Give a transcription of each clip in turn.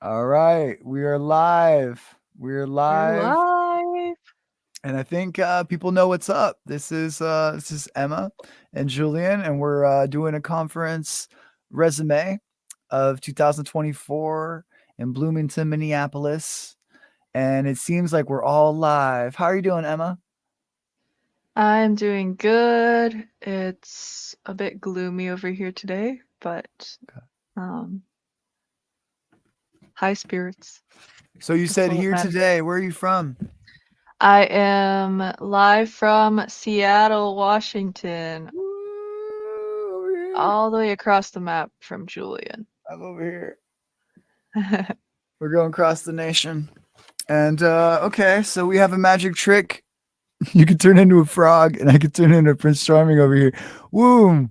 All right, we are live. We're We're live, live. and I think people know what's up. This is Emma and Julian, and we're doing a conference resume of 2024 in Bloomington, Minneapolis, and it seems like we're all live. How are you doing, Emma? I'm doing good. It's a bit gloomy over here today, but um, high spirits. So you That's said all that here matters. today. Where are you from? I am live from Seattle, Washington, Woo, over here. all the way across the map from Julian. I'm over here. We're going across the nation. And okay, so we have a magic trick. You could turn into a frog, and I could turn into Prince Charming over here. Woo!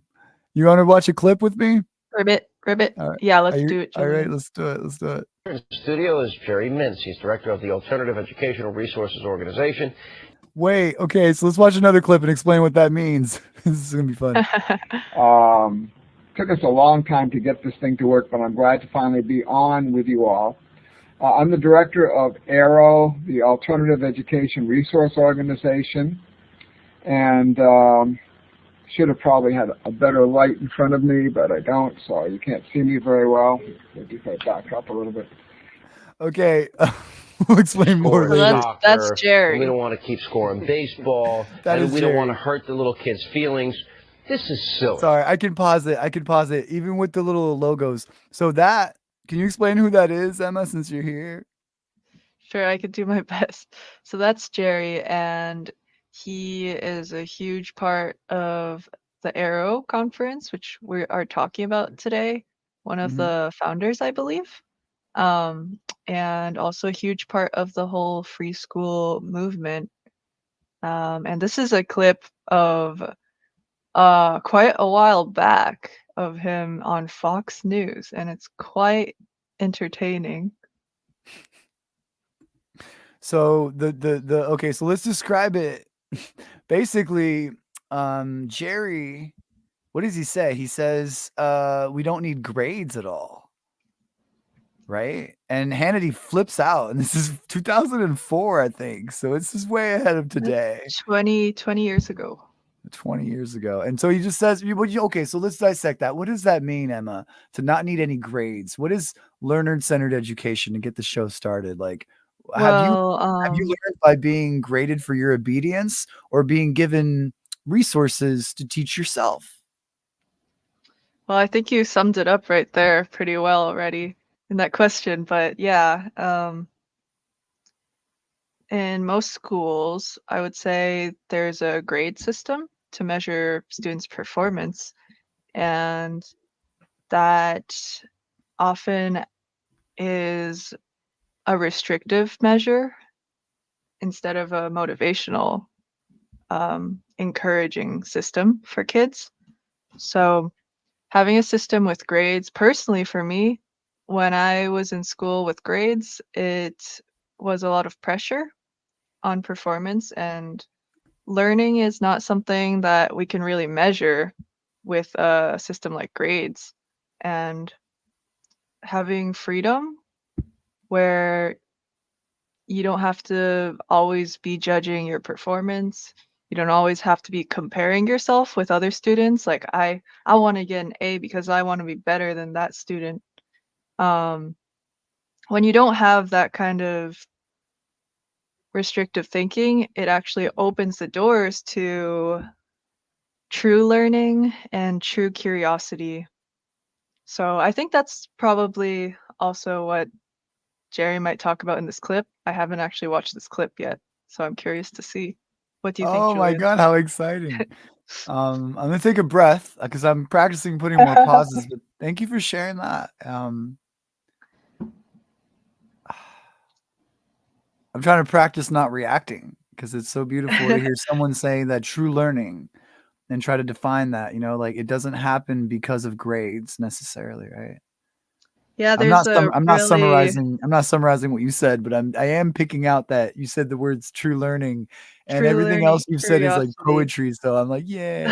You want to watch a clip with me? Ribbit, ribbit. All right. Yeah, Are let's you do it, all right? Julian. Let's do it. Let's do it. In the studio is Jerry Mintz. He's director of the Alternative Educational Resources Organization. Wait. Okay. So let's watch another clip and explain what that means. This is gonna be fun. Took us a long time to get this thing to work, but I'm glad to finally be on with you all. I'm the director of AERO, the Alternative Education Resource Organization, and should have probably had a better light in front of me, but I don't, so you can't see me very well. Maybe if I back up a little bit. Okay. We'll explain more Score So later. that's soccer. We Jerry. don't want to keep scoring baseball. That and is we don't want to Jerry. hurt the little kids' feelings. This is silly. Sorry, I can pause it. I can pause it, even with the little logos. So that, can you explain who that is, Emma, since you're here? Sure, I could do my best. So that's Jerry, and he is a huge part of the AERO conference, which we are talking about today. One of Hmm. the founders, I believe, and also a huge part of the whole free school movement. And this is a clip of quite a while back of him on Fox News, and it's quite entertaining. So the okay, so let's describe it. Basically, Jerry, what does he say? He says, we don't need grades at all, right? And Hannity flips out, and this is 2004, I think. So it's just way ahead of today, That's 20 years ago. 20 years ago. And so he just says, okay, so let's dissect that. What does that mean, Emma, to not need any grades? What is learner-centered education to get the show started? Like, have you Well, have you learned by being graded for your obedience or being given resources to teach yourself? I think you summed it up right there pretty well already in that question. But yeah, in most schools, I would say there's a grade system to measure students' performance, and that often is a restrictive measure instead of a motivational, encouraging system for kids. So having a system with grades, personally for me, when I was in school with grades, it was a lot of pressure on performance, and learning is not something that we can really measure with a system like grades. And having freedom where you don't have to always be judging your performance. You don't always have to be comparing yourself with other students. Like I want to get an A because I want to be better than that student. Um, when you don't have that kind of restrictive thinking, it actually opens the doors to true learning and true curiosity. So I think that's probably also what Jerry might talk about in this clip. I haven't actually watched this clip yet, so I'm curious to see. What do you think, Oh my Julian? god, how exciting. I'm gonna take a breath because I'm practicing putting more pauses, but thank you for sharing that. I'm trying to practice not reacting because it's so beautiful to hear someone saying that true learning and try to define that, like it doesn't happen because of grades necessarily, right? Yeah, there's a really I'm not summarizing what you said, but I am picking out that you said the words true learning and true everything learning else you've said is like curiosity. poetry. So I'm like, yay.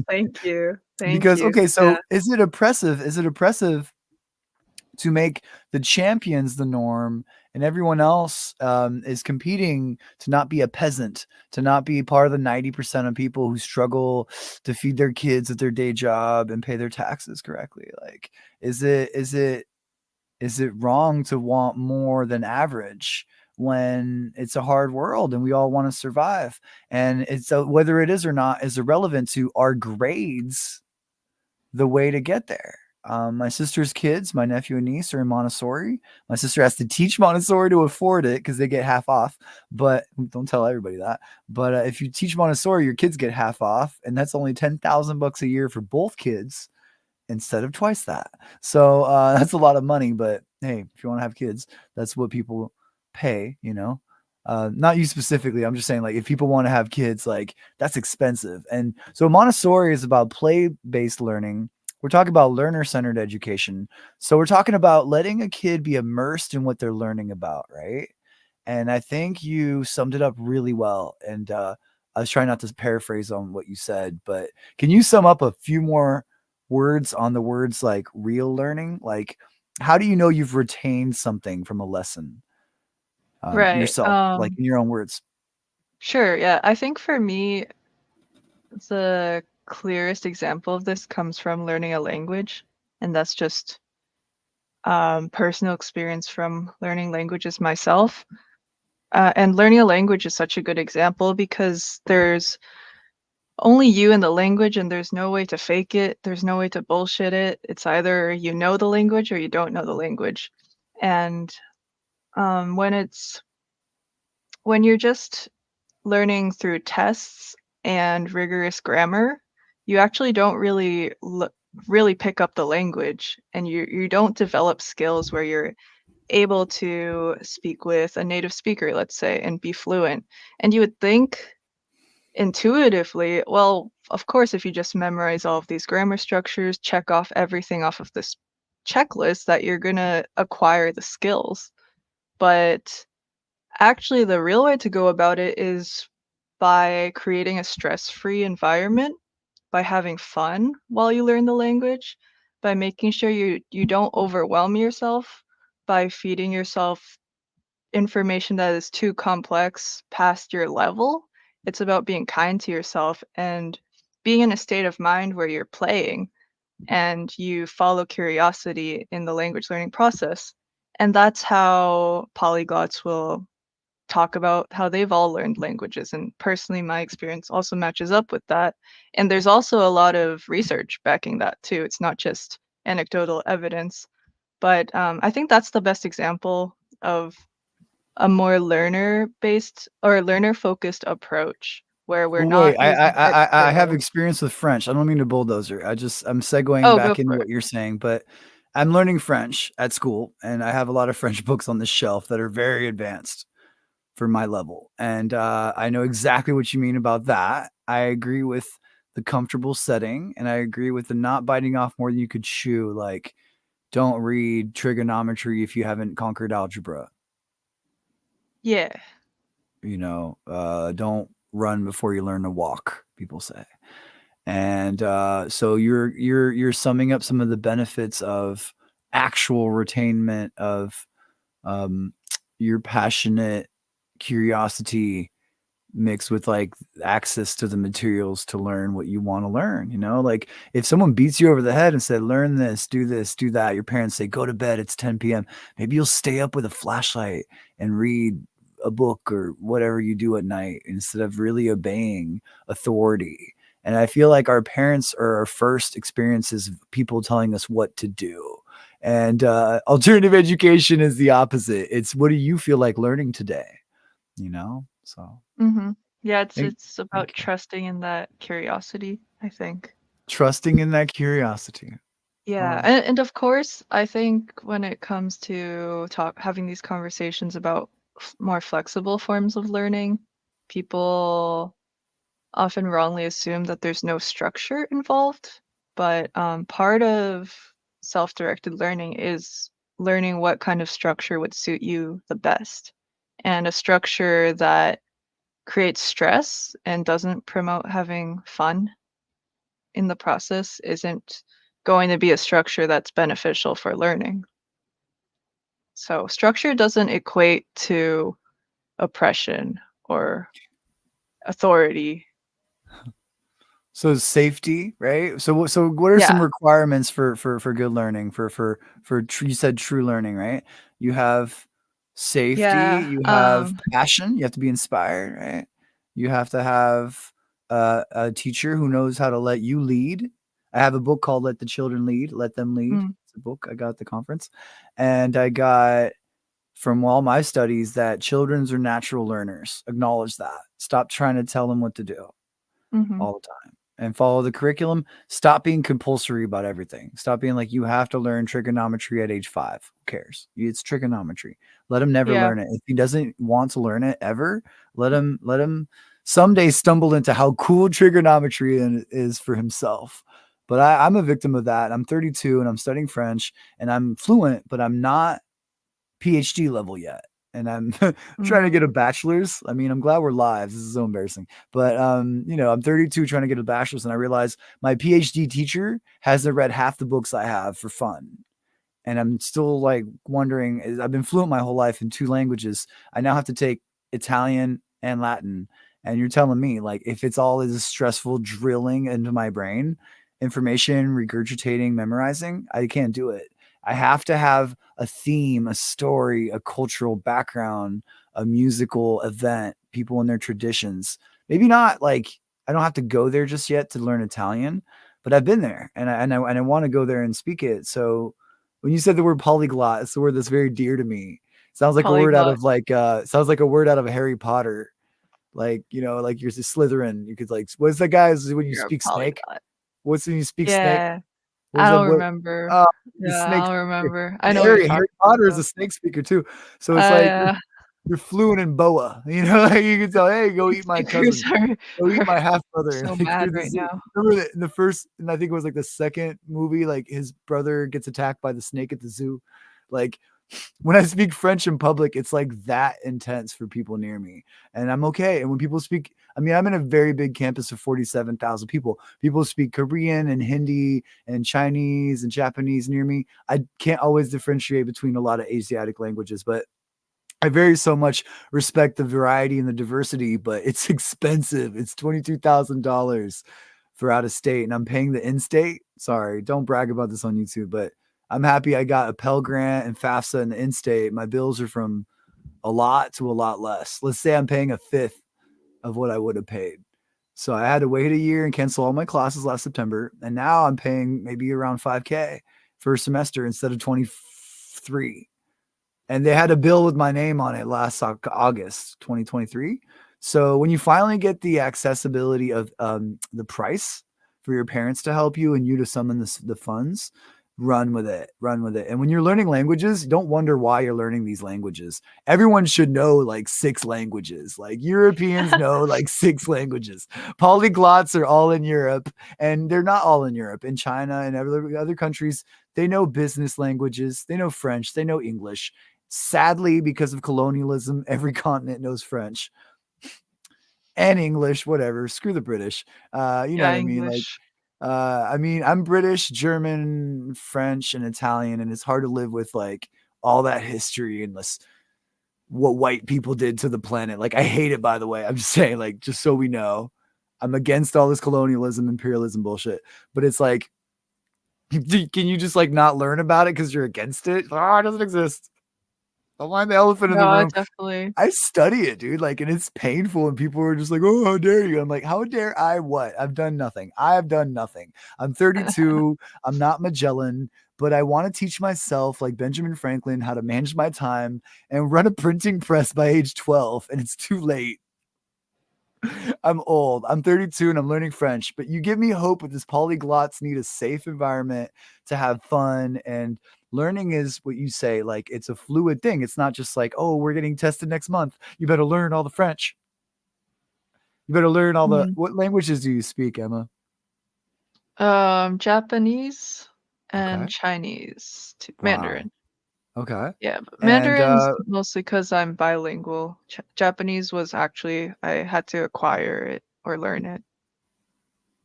Thank you. Thank Because you. okay, Yeah. so is it oppressive? Is it oppressive to make the champions the norm, and everyone else is competing to not be a peasant, to not be part of the 90% of people who struggle to feed their kids at their day job and pay their taxes correctly. Like, is it wrong to want more than average when it's a hard world and we all want to survive? And it's whether it is or not is irrelevant to our grades, the way to get there. My sister's kids, my nephew and niece, are in Montessori. My sister has to teach Montessori to afford it because they get half off. But don't tell everybody that. But if you teach Montessori, your kids get half off, and that's only $10,000 a year for both kids instead of twice that. So that's a lot of money. But hey, if you want to have kids, that's what people pay. Not you specifically. I'm just saying, like, if people want to have kids, like, that's expensive. And so Montessori is about play-based learning. We're talking about learner-centered education. So we're talking about letting a kid be immersed in what they're learning about, right? And I think you summed it up really well. And I was trying not to paraphrase on what you said, but can you sum up a few more words on the words like real learning? Like, how do you know you've retained something from a lesson Right. yourself, like in your own words? Sure. Yeah. I think for me, the clearest example of this comes from learning a language, and that's just personal experience from learning languages myself. And learning a language is such a good example because there's only you and the language, and there's no way to fake it. There's no way to bullshit it. It's either you know the language or you don't know the language. And when you're just learning through tests and rigorous grammar, you actually don't really pick up the language, and you don't develop skills where you're able to speak with a native speaker, let's say, and be fluent. And you would think intuitively, well, of course, if you just memorize all of these grammar structures, check off everything off of this checklist, that you're going to acquire the skills. But actually, the real way to go about it is by creating a stress-free environment, by having fun while you learn the language, by making sure you don't overwhelm yourself, by feeding yourself information that is too complex past your level. It's about being kind to yourself and being in a state of mind where you're playing and you follow curiosity in the language learning process. And that's how polyglots will talk about how they've all learned languages. And personally, my experience also matches up with that. And there's also a lot of research backing that too. It's not just anecdotal evidence. But I think that's the best example of a more learner-based or learner-focused approach where we're Well, not wait, I using I it I I have to. experience with French. I don't mean to bulldozer. I'm segueing Oh, go back into for it. what you're saying, but I'm learning French at school, and I have a lot of French books on the shelf that are very advanced for my level. And I know exactly what you mean about that. I agree with the comfortable setting, and I agree with the not biting off more than you could chew. Like, don't read trigonometry if you haven't conquered algebra. Yeah. Don't run before you learn to walk, people say. And so you're summing up some of the benefits of actual retainment of um, your passionate curiosity mixed with like access to the materials to learn what you want to learn. Like, if someone beats you over the head and said, learn this, do that, your parents say, go to bed, it's 10 p.m. Maybe you'll stay up with a flashlight and read a book or whatever you do at night instead of really obeying authority. And I feel like our parents are our first experiences of people telling us what to do. And alternative education is the opposite. It's, what do you feel like learning today? So Mhm. Yeah, thank, it's about thank you. trusting in that curiosity, I think. Trusting in that curiosity. Yeah, Oh, and of course, I think when it comes to having these conversations about more flexible forms of learning, people often wrongly assume that there's no structure involved. But part of self-directed learning is learning what kind of structure would suit you the best. And a structure that creates stress and doesn't promote having fun in the process isn't going to be a structure that's beneficial for learning. So structure doesn't equate to oppression or authority. So safety, right? So what are some Yeah. requirements for good learning you said true learning, right? You have safety, Yeah. you have passion, you have to be inspired, right? You have to have a teacher who knows how to let you lead. I have a book called Let the Children Lead, Let Them Lead. Mm, It's a book I got at the conference. And I got from all my studies that children's are natural learners. Acknowledge that. Stop trying to tell them what to do mhm, all the time and follow the curriculum. Stop being compulsory about everything. Stop being like, you have to learn trigonometry at age 5. Who cares? It's trigonometry. Let him never yeah. learn it. If he doesn't want to learn it ever, let him someday stumble into how cool trigonometry is for himself. But I'm a victim of that. I'm 32 and I'm studying French and I'm fluent, but I'm not PhD level yet. And I'm trying to Mhm, get a bachelor's. I mean, I'm glad we're live. This is so embarrassing. But I'm 32 trying to get a bachelor's, and I realize my PhD teacher hasn't read half the books I have for fun. And I'm still like wondering, I've been fluent my whole life in 2 languages. I now have to take Italian and Latin. And you're telling me, like, if it's all this stressful drilling into my brain, information, regurgitating, memorizing, I can't do it. I have to have a theme, a story, a cultural background, a musical event, people and their traditions. Maybe not like I don't have to go there just yet to learn Italian, but I've been there and I want to go there and speak it. So when you said the word polyglot, it's the word that's very dear to me. Sounds like a word out polyglot. of sounds like a word out of Harry Potter. Like, like you're Slytherin. You could like what's that guy's when you You're a speak snake? polyglot. What's when you speak snake? Yeah. What was I that? don't What remember. uh the Yeah, snake I don't speaker. remember. I know what you're Harry talking about Potter is though. a snake speaker too. So it's like you're fluent in boa. Like you can tell, hey, go Snake eat my speakers cousin. Go eat are my half brother. so Like through mad the right zoo. now. Remember that in the first, and I think it was like the second movie, like his brother gets attacked by the snake at the zoo. Like when I speak French in public, it's like that intense for people near me. And I'm okay. And when people speak, I mean, I'm in a very big campus of 47,000 people. People speak Korean and Hindi and Chinese and Japanese near me. I can't always differentiate between a lot of Asiatic languages, but I very so much respect the variety and the diversity, but it's expensive. It's $22,000 for out of state, and I'm paying the in-state. Sorry, don't brag about this on YouTube, but I'm happy I got a Pell Grant and FAFSA in the in-state. My bills are from a lot to a lot less. Let's say I'm paying a fifth of what I would have paid. So I had to wait a year and cancel all my classes last September, and now I'm paying maybe around 5K for a semester instead of 23, and they had a bill with my name on it last August 2023. So when you finally get the accessibility of the price for your parents to help you and you to summon the funds, run with it, run with it. And when you're learning languages, don't wonder why you're learning these languages. Everyone should know like 6 languages. Like Europeans know like 6 languages. Polyglots are all in Europe, and they're not all in Europe. In China and other countries, they know business languages, they know French, they know English. Sadly, because of colonialism, every continent knows French and English, whatever. Screw the British. You know Yeah, what I mean? Like, English. I mean, I'm British, German, French, and Italian, and it's hard to live with like all that history and this what white people did to the planet. Like, I hate it, by the way. I'm just saying, like, just so we know, I'm against all this colonialism, imperialism bullshit. But it's like, can you just like not learn about it because you're against it? It doesn't exist. Don't mind the elephant in No, the I room. definitely. I study it, dude. Like, and it's painful, and people are just like, "Oh, how dare you?" I'm like, "How dare I? What? I've done nothing. I have done nothing. I'm 32. I'm not Magellan, but I want to teach myself, like Benjamin Franklin, how to manage my time and run a printing press by age 12. And it's too late. I'm old. I'm 32 and I'm learning French, but you give me hope with this polyglots need a safe environment to have fun, and learning is what you say, like it's a fluid thing. It's not just like, oh, we're getting tested next month. You better learn all the French. You better learn all the Mhm. what languages do you speak, Emma? Japanese and Okay. Chinese, Wow. Mandarin. Okay. Yeah, but And Mandarin's mostly because I'm bilingual. Japanese was actually I had to acquire it or learn it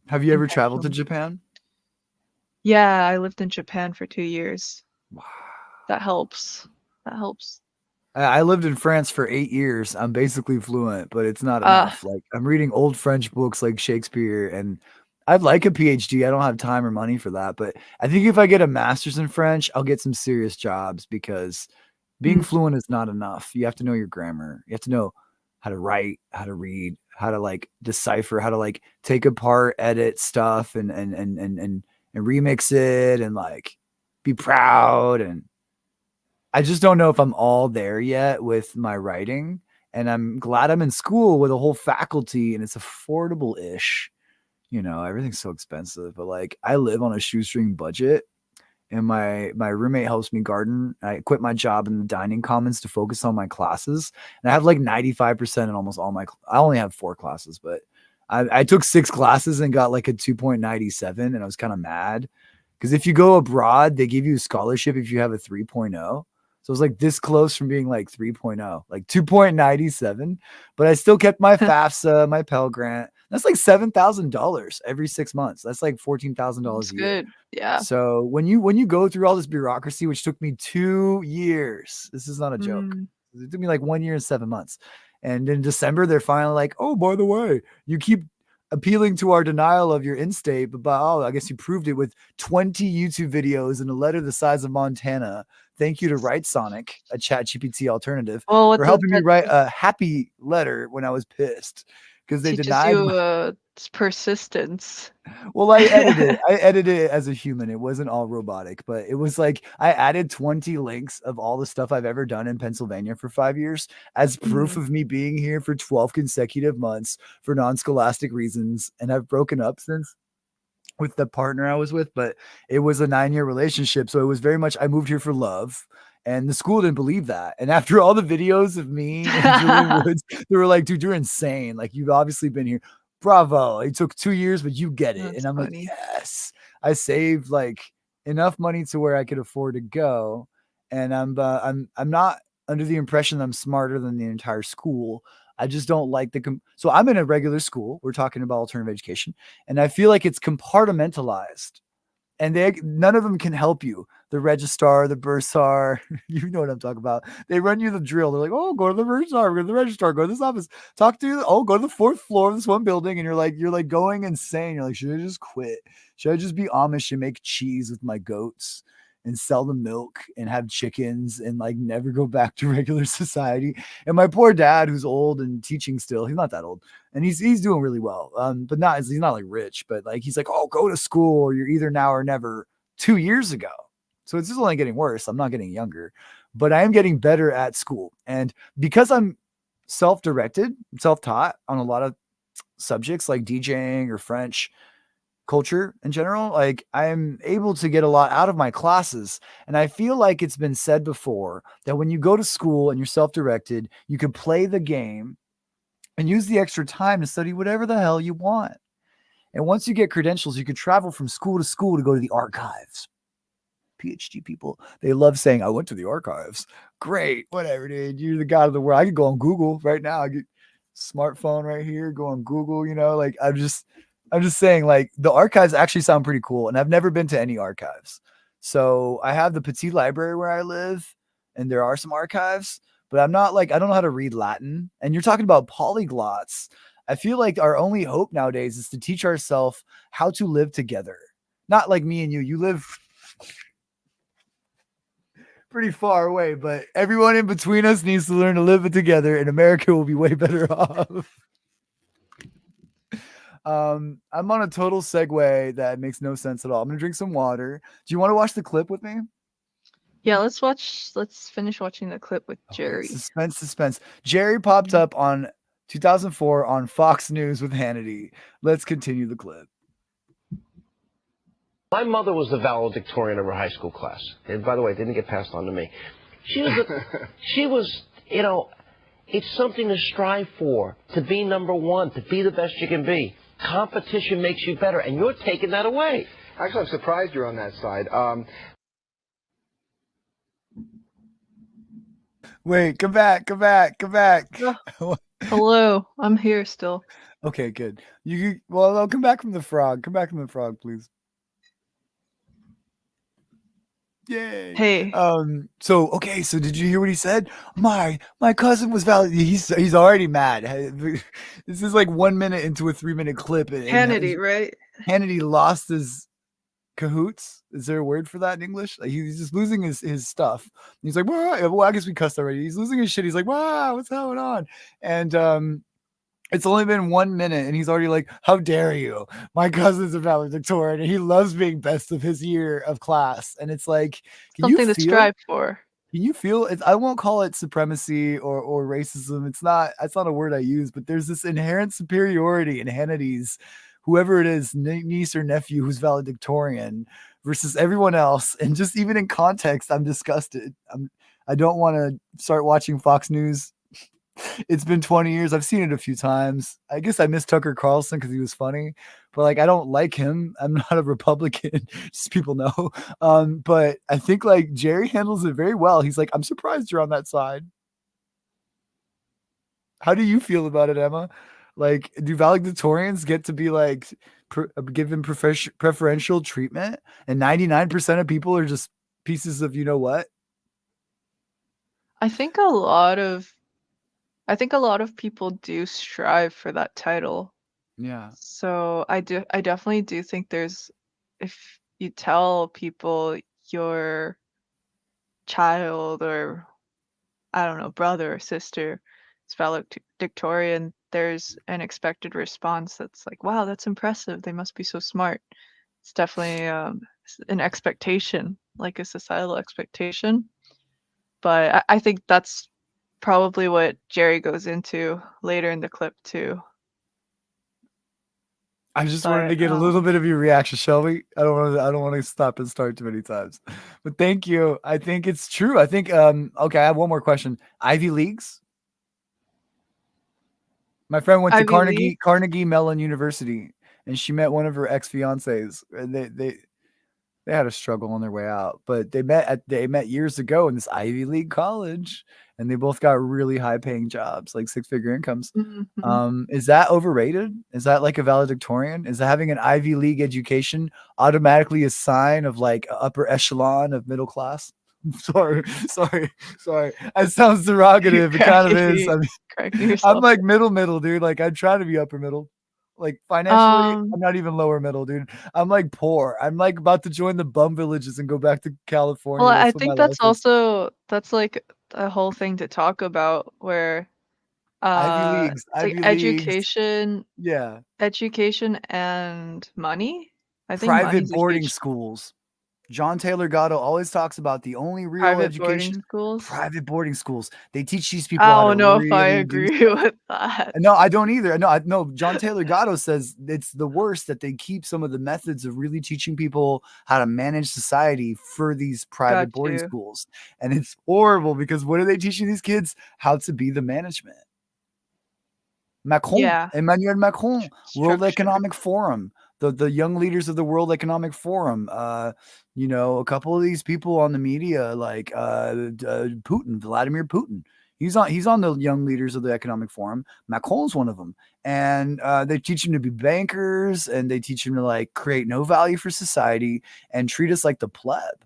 have you ever traveled to intentionally. Japan? Yeah, I lived in Japan for 2 years. Wow. That helps. That helps. I lived in France for 8 years. I'm basically fluent, but it's not Uh, enough. Like, I'm reading old French books like Shakespeare, and I'd like a PhD. I don't have time or money for that, but I think if I get a master's in French, I'll get some serious jobs because being mm, fluent is not enough. You have to know your grammar. You have to know how to write, how to read, how to like decipher, how to like take apart, edit stuff and remix it and like be proud. And I just don't know if I'm all there yet with my writing. And I'm glad I'm in school with a whole faculty and it's affordable ish. You know, everything's so expensive, but like I live on a shoestring budget and my roommate helps me garden. I quit my job in the dining commons to focus on my classes, and I have like 95% in almost all my. I only have 4 classes, but I took 6 classes and got like a 2.97, and I was kind of mad because if you go abroad, they give you a scholarship if you have a 3.0. So it was like this close from being like 3.0, like 2.97, but I still kept my FAFSA, my Pell Grant. That's like $7,000 every 6 months. That's like $14,000 that's a year. good. Yeah. So when you go through all this bureaucracy, which took me 2 years, this is not a joke. Mm. It took me like 1 year and 7 months. And in December, they're finally like, oh, by the way, you keep appealing to our denial of your in-state, but I guess you proved it with 20 YouTube videos and a letter the size of Montana. Thank you to Write Sonic, a ChatGPT alternative, Well, what for does helping me that write a happy letter when I was pissed because they teaches denied you my. persistence. Well, I edited it as a human. It wasn't all robotic, but it was like I added 20 links of all the stuff I've ever done in Pennsylvania for 5 years as proof Mhm. of me being here for 12 consecutive months for non-scholastic reasons. And I've broken up since with the partner I was with, but it was a 9-year relationship. So it was very much I moved here for love. And the school didn't believe that. And after all the videos of me and Julian Woods, they were like, dude, you're insane. Like, you've obviously been here. Bravo. It took 2 years, but you get it. And That's I'm like, funny. yes. I saved like enough money to where I could afford to go. And I'm not under the impression that I'm smarter than the entire school. I just don't like so I'm in a regular school. We're talking about alternative education, and I feel like it's compartmentalized and none of them can help you. The registrar, the bursar, you know what I'm talking about. They run you the drill. They're like, oh, go to the registrar, go to the registrar, go to this office, talk to go to the 4th floor of this one building. And you're like going insane. You're like, should I just quit? Should I just be Amish and make cheese with my goats and sell the milk and have chickens and like never go back to regular society? And my poor dad, who's old and teaching still, he's not that old, and he's doing really well. But he's not like rich, but like he's like, oh, go to school or you're either now or never 2 years ago. So it's just only getting worse. I'm not getting younger, but I am getting better at school. And because I'm self-directed, self-taught on a lot of subjects like DJing or French culture in general, like I'm able to get a lot out of my classes. And I feel like it's been said before that when you go to school and you're self-directed, you can play the game and use the extra time to study whatever the hell you want. And once you get credentials, you can travel from school to go to the archives. PhD people, they love saying, I went to the archives. Great, whatever, dude. You're the god of the world. I could go on Google right now. I get smartphone right here, go on Google, like I'm just saying, like, the archives actually sound pretty cool. And I've never been to any archives. So I have the Petit Library where I live, and there are some archives, but I'm not like, I don't know how to read Latin. And you're talking about polyglots. I feel like our only hope nowadays is to teach ourselves how to live together. Not like me and you live pretty far away, but everyone in between us needs to learn to live it together, and America will be way better off. I'm on a total segue that makes no sense at all. I'm gonna drink some water. Do you want to watch the clip with me? Yeah, let's finish watching the clip with Okay, Jerry. suspense. Jerry popped up on 2004 on Fox News with Hannity. Let's continue the clip. My mother was the valedictorian of her high school class. And by the way, it didn't get passed on to me. She was, it's something to strive for, to be number one, to be the best you can be. Competition makes you better, and you're taking that away. Actually, I'm surprised you're on that side. Wait, come back. Oh, hello, I'm here still. Okay, good. I'll come back from the frog. Come back from the frog, please. Yay. Hey, So okay, so did you hear what he said? My cousin was valid. He's already mad. This is like 1 minute into a 3-minute clip, and Hannity, right? Hannity lost his cahoots. Is there a word for that in English? Like he's just losing his stuff. He's like, well, I guess we cussed already. He's losing his shit. He's like, wow, what's going on? And it's only been 1 minute, and he's already like, how dare you? My cousin's a valedictorian, and he loves being best of his year of class. And it's like, can you Something to feel? strive for. Can you feel it? I won't call it supremacy or racism. It's not. That's not a word I use. But there's this inherent superiority in Hannity's, whoever it is, niece or nephew who's valedictorian versus everyone else. And just even in context, I'm disgusted. I don't want to start watching Fox News. It's been 20 years. I've seen it a few times. I guess I miss Tucker Carlson because he was funny, but like I don't like him. I'm not a Republican, just people know. But I think like Jerry handles it very well. He's like, I'm surprised you're on that side. How do you feel about it, Emma? Like, do valedictorians get to be like given preferential treatment, and 99% of people are just pieces of you know what? I think a lot of people do strive for that title. Yeah. So I definitely do think there's, if you tell people your child or I don't know, brother or sister is valedictorian, there's an expected response that's like, wow, that's impressive. They must be so smart. It's definitely an expectation, like a societal expectation. But I think that's probably what Jerry goes into later in the clip too. I just wanted to But get a little bit of your reaction, Shelby. I don't want to stop and start too many times. But thank you. I think it's true. I think okay, I have one more question. Ivy Leagues? My friend went to Ivy League. Carnegie Mellon University, and she met one of her ex-fiancés. And they had a struggle on their way out, but they met years ago in this Ivy League college, and they both got really high paying jobs, like 6-figure incomes. Mhm. Is that overrated? Is that like a valedictorian? Is that having an Ivy League education automatically a sign of like upper echelon of middle class? Sorry. That sounds derogative. It kind of is. I mean, Correcting I'm yourself. like middle, dude. Like I'm trying to be upper middle. Like financially, I'm not even lower middle, dude. I'm like poor. I'm like about to join the bum villages and go back to Well, California. I That's what my think life is. that's like a whole thing to talk about where it's like Ivy Leagues. education Yeah. and money. I think Private money's a boarding huge schools. John Taylor Gatto always talks about the only real private boarding education, schools. private boarding schools. They teach these people I how to don't know if I really do agree stuff. with that. No, I don't either. No. John Taylor Gatto says it's the worst that they keep some of the methods of really teaching people how to manage society for these private Got boarding you. schools. And it's horrible because what are they teaching these kids? How to be the management. Yeah. Emmanuel Macron, World Structure. Economic Forum, the young leaders of the World Economic Forum. A couple of these people on the media, like Putin, Vladimir Putin. He's on the young leaders of the Economic Forum. Macron's one of them, and they teach him to be bankers, and they teach him to like create no value for society and treat us like the pleb.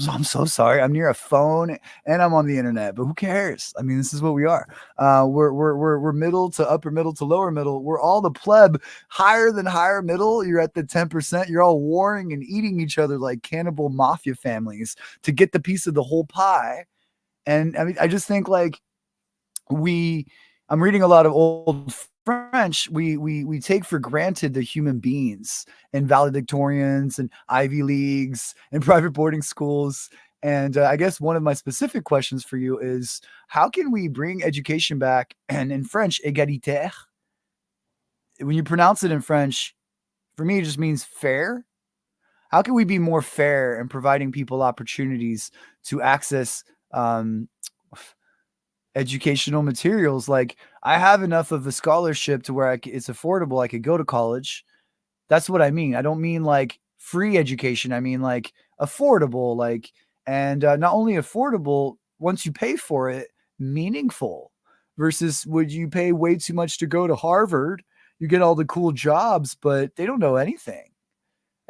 I'm so sorry. I'm near a phone and I'm on the internet, but who cares? I mean, this is what we are. We're middle to upper middle to lower middle. We're all the pleb. Higher than higher middle, you're at the 10%. You're all warring and eating each other like cannibal mafia families to get the piece of the whole pie. And I mean, I just think like I'm reading a lot of old French. We take for granted the human beings and valedictorians and Ivy Leagues and private boarding schools. And I guess one of my specific questions for you is how can we bring education back? And in French, égalitaire, when you pronounce it in French, for me, it just means fair. How can we be more fair in providing people opportunities to access educational materials? Like I have enough of a scholarship to where it's affordable. I could go to college. That's what I mean. I don't mean like free education. I mean like affordable, like, and not only affordable, once you pay for it, meaningful versus would you pay way too much to go to Harvard? You get all the cool jobs, but they don't know anything.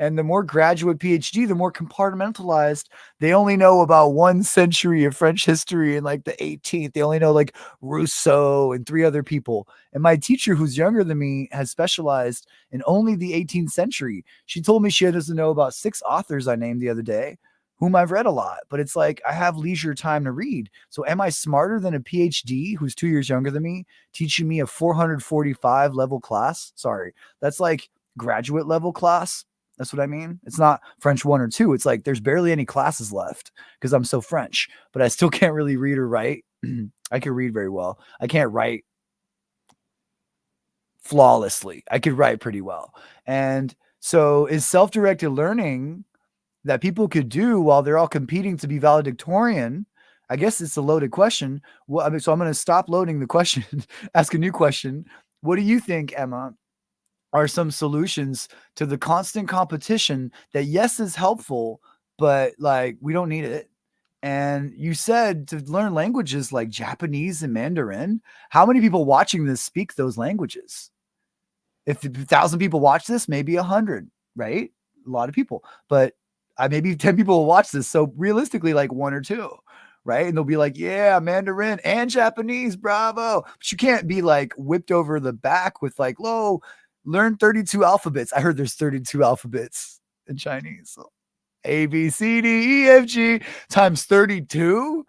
And the more graduate PhD, the more compartmentalized. They only know about 1 century of French history in like the 18th. They only know like Rousseau and 3 other people. And my teacher, who's younger than me, has specialized in only the 18th century. She told me she doesn't know about 6 authors I named the other day, whom I've read a lot. But it's like I have leisure time to read. So am I smarter than a PhD who's 2 years younger than me, teaching me a 445 level class? Sorry, that's like graduate level class. That's what I mean. It's not French 1 or 2. It's like there's barely any classes left because I'm so French, but I still can't really read or write. I can read very well. I can't write flawlessly. I could write pretty well. And so is self-directed learning that people could do while they're all competing to be valedictorian? I guess it's a loaded question. Well, I mean, so I'm going to stop loading the question, ask a new question. What do you think, Emma, are some solutions to the constant competition that, yes, is helpful, but like we don't need it? And you said to learn languages like Japanese and Mandarin. How many people watching this speak those languages? If 1,000 people watch this, maybe 100, right? A lot of people, but maybe 10 people will watch this. So realistically, like 1 or 2, right? And they'll be like, yeah, Mandarin and Japanese, bravo. But you can't be like whipped over the back with like, learn 32 alphabets. I heard there's 32 alphabets in Chinese. So A, B, C, D, E, F, G times 32.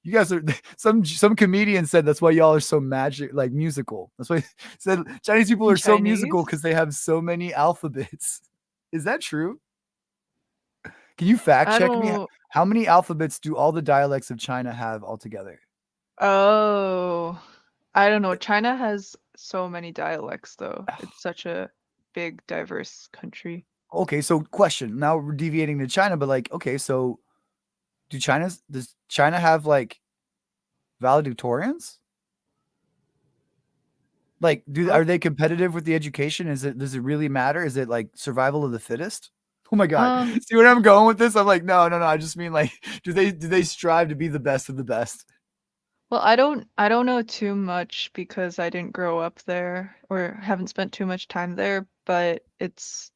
You guys are some comedian said that's why y'all are so like musical. That's why said Chinese people In are so musical Chinese? because they have so many alphabets. Is that true? Can you fact I check me? don't. How many alphabets do all the dialects of China have altogether? Oh, I don't know. China has so many dialects, though. It's such a big, diverse country. Okay, so question. Now we're deviating to China, but like, okay, so does China have like valedictorians? Like, Well, are they competitive with the education? Does it really matter? Is it like survival of the fittest? Oh my god. um, See where I'm going with this? I'm like, no. I just mean like, do they strive to be the best of the best? well, I don't know too much because I didn't grow up there or haven't spent too much time there, but it's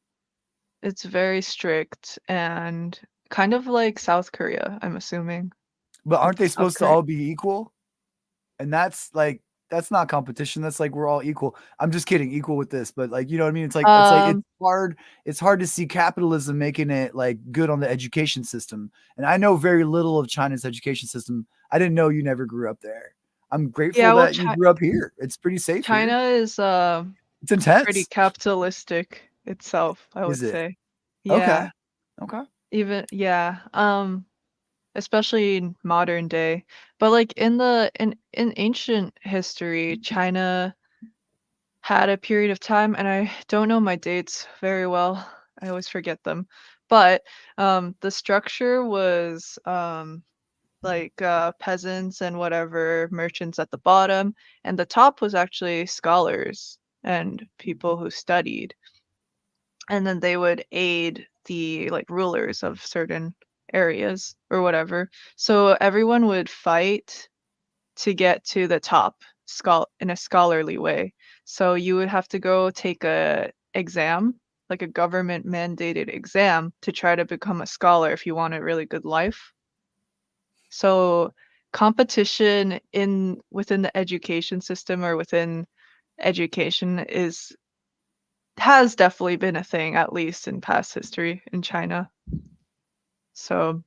very strict and kind of like South Korea, I'm assuming. But Like aren't they South supposed to Korea. all be equal? And that's not competition. That's like we're all equal. I'm just kidding, equal with this, but like you know what I mean? It's like Um, it's hard to see capitalism making it like good on the education system. And I know very little of China's education system. I didn't know you never grew up there. I'm grateful yeah, well, that you grew up here. It's pretty safe here. China is It's pretty intense. capitalistic itself, I Is would it? say. Okay. Yeah, Okay. even yeah. Especially in modern day. But like in ancient history, China had a period of time, and I don't know my dates very well. I always forget them. But the structure was like peasants and whatever merchants at the bottom, and the top was actually scholars and people who studied, and then they would aid the like rulers of certain areas or whatever. So everyone would fight to get to the top in a scholarly way. So you would have to go take a exam, like a government mandated exam to try to become a scholar if you want a really good life. So competition in within the education system or within education is has definitely been a thing, at least in past history in China. So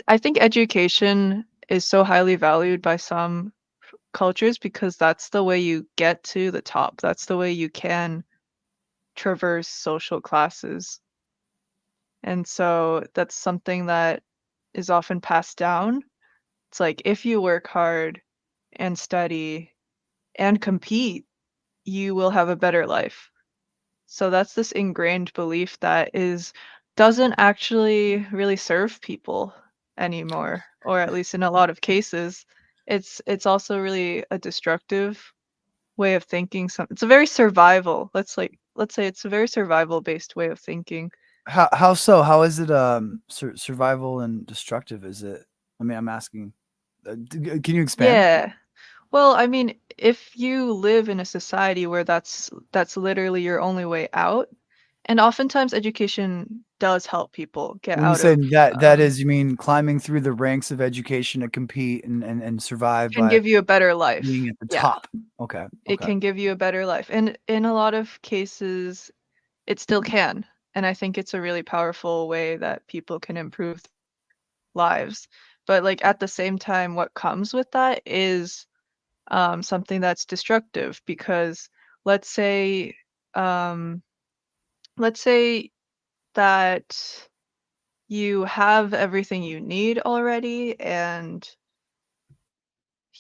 I think education is so highly valued by some cultures because that's the way you get to the top. That's the way you can traverse social classes. And so that's something that is often passed down. It's like if you work hard and study and compete, you will have a better life. So that's this ingrained belief that is doesn't actually really serve people anymore, or at least in a lot of cases. It's also really a destructive way of thinking. It's a very survival. Let's say it's a very survival based way of thinking. How so? How is it survival and destructive? Is it? I mean, I'm asking. Can you expand? Yeah. Well, I mean, if you live in a society where that's literally your only way out, And oftentimes education does help people get When you out say of, that is, you mean climbing through the ranks of education to compete and survive can by give you a better life. being at the Yeah, top. Okay, it okay. can give you a better life. And in a lot of cases, it still can. And I think it's a really powerful way that people can improve lives. But like at the same time, what comes with that is something that's destructive because let's say um, let's say that you have everything you need already and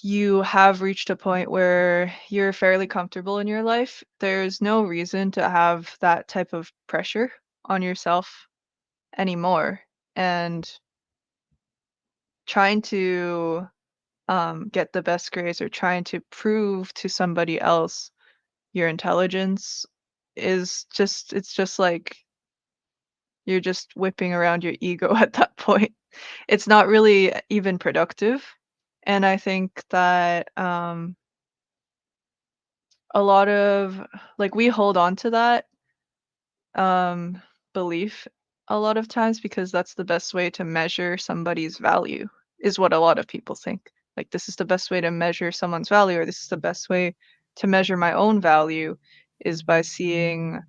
you have reached a point where you're fairly comfortable in your life. There's no reason to have that type of pressure on yourself anymore. And trying to get the best grades or trying to prove to somebody else your intelligence is just, it's just like you're just whipping around your ego at that point. It's not really even productive. And I think that a lot of like we hold on to that um belief a lot of times because that's the best way to measure somebody's value is what a lot of people think. Like this is the best way to measure someone's value or this is the best way to measure my own value is by seeing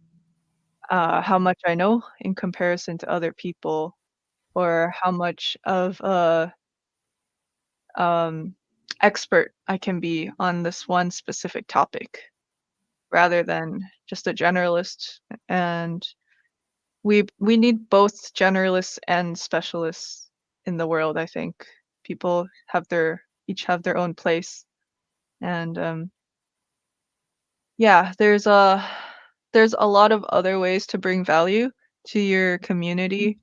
how much I know in comparison to other people or how much of a um, expert I can be on this one specific topic rather than just a generalist. And we need both generalists and specialists in the world, I think. People have their each have their own place. And yeah, there's a lot of other ways to bring value to your community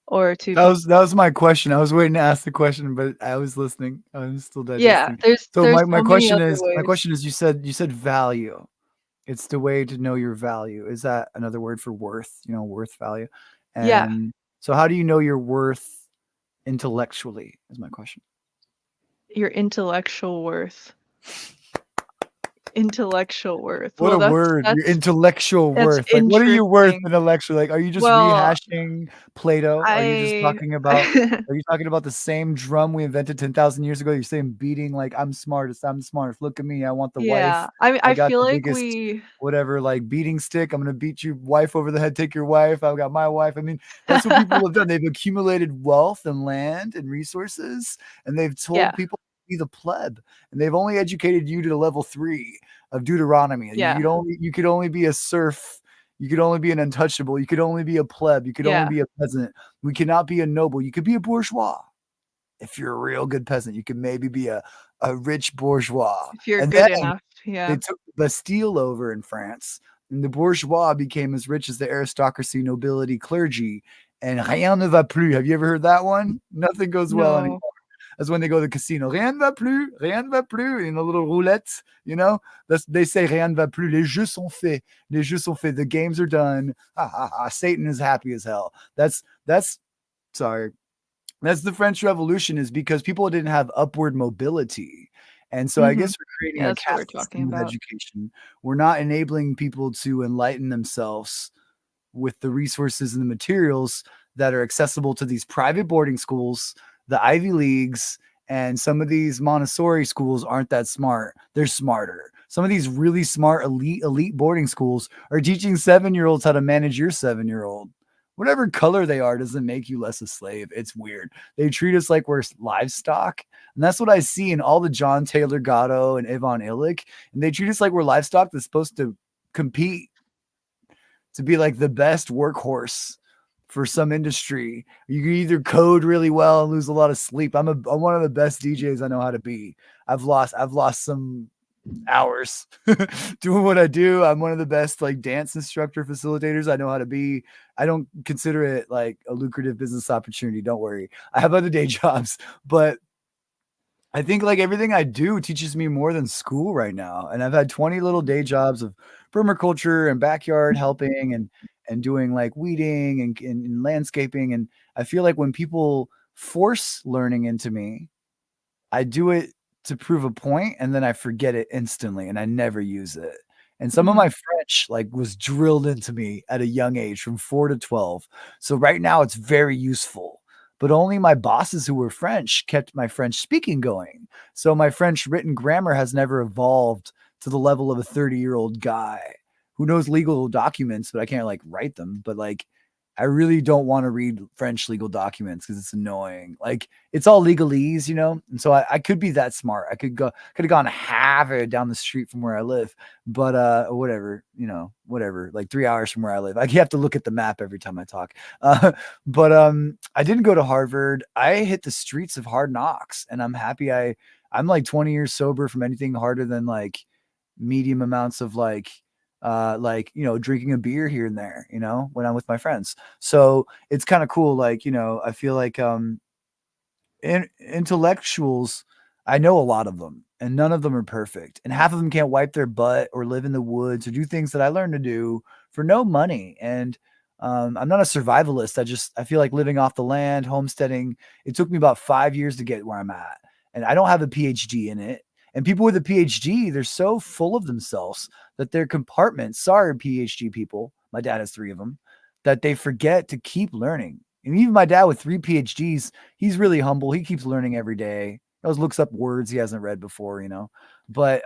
or to people. That was my question. I was waiting to ask the question, but I was listening. I was still Yeah, digesting. there's So there's my so many question other is ways. you said value. It's the way to know your value. Is that another word for worth? You know, worth value. Yeah, And so how do you know your worth intellectually is my question. your intellectual worth. Intellectual worth. What Well, a that's word, your that's intellectual that's worth. Like, what are you worth interesting. intellectually? Like, are you just Well, rehashing Plato? Are you just I talking about are you talking about the same drum we invented 10,000 years ago? You're saying beating like I'm smartest, I'm smartest. Look at me. I want the yeah, wife. I I got feel the like biggest we whatever like beating stick. I'm gonna beat your wife over the head, take your wife. I've got my wife. I mean, that's what people have done. They've accumulated wealth and land and resources, and they've told yeah, people to be the pleb, and they've only educated you to level 3 of Deuteronomy. yeah, You could only be a serf. You could only be an untouchable. You could only be a pleb. You could only yeah. be a peasant. We cannot be a noble. You could be a bourgeois. If you're a real good peasant, you could maybe be a rich bourgeois. If you're And good then enough, they yeah. took the Bastille over in France, and the bourgeois became as rich as the aristocracy, nobility, clergy. And rien ne va plus. Have you ever heard that one? Nothing goes well anymore. No, That's when they go to the casino. Rien ne va plus. In a little roulette, you know. They say rien ne va plus. Les jeux sont faits. Les jeux sont faits. The games are done. Ha ha ha. Satan is happy as hell. That's sorry. That's the French Revolution is because people didn't have upward mobility. And so I hmm guess we're creating yeah, a that's what we're caste talking system of about. education. We're not enabling people to enlighten themselves with the resources and the materials that are accessible to these private boarding schools, the Ivy Leagues, and some of these Montessori schools aren't that smart. They're smarter. Some of these really smart elite boarding schools are teaching 7-year-olds how to manage your 7-year-old. Whatever color they are doesn't make you less a slave. It's weird. They treat us like we're livestock. And that's what I see in all the John Taylor Gatto and Ivan Illich. And they treat us like we're livestock that's supposed to compete to be like the best workhorse for some industry. You can either code really well and lose a lot of sleep. I'm one of the best DJs I know how to be. I've lost some hours doing what I do. I'm one of the best like dance instructor facilitators I know how to be. I don't consider it like a lucrative business opportunity. Don't worry. I have other day jobs, but I think like everything I do teaches me more than school right now. And I've had 20 little day jobs of permaculture and backyard helping and doing like weeding and landscaping. And I feel like when people force learning into me, I do it to prove a point and then I forget it instantly and I never use it. And some of Mhm. my French like was drilled into me at a young age from 4 to 12. So right now it's very useful. But only my bosses who were French kept my French speaking going. So my French written grammar has never evolved to the level of a 30-year-old guy who knows legal documents, but I can't like write them. But like, I really don't want to read French legal documents because it's annoying. Like, it's all legalese, And so I could be that smart. I could have gone half it down the street from where I live, but whatever, whatever. Like 3 hours from where I live. I have to look at the map every time I talk. But I didn't go to Harvard. I hit the streets of hard knocks, and I'm happy. I'm like 20 years sober from anything harder than like medium amounts of drinking a beer here and there, when I'm with my friends. So it's kind of cool. Like, I feel like intellectuals, I know a lot of them, and none of them are perfect, and half of them can't wipe their butt or live in the woods or do things that I learned to do for no money. And I'm not a survivalist. I feel like living off the land, homesteading. It took me about 5 years to get where I'm at, and I don't have a PhD in it. And people with a PhD, they're so full of themselves that their compartments, sorry, PhD people, my dad has 3 of them, that they forget to keep learning. And even my dad with 3 PhDs, he's really humble. He keeps learning every day. He always looks up words he hasn't read before. But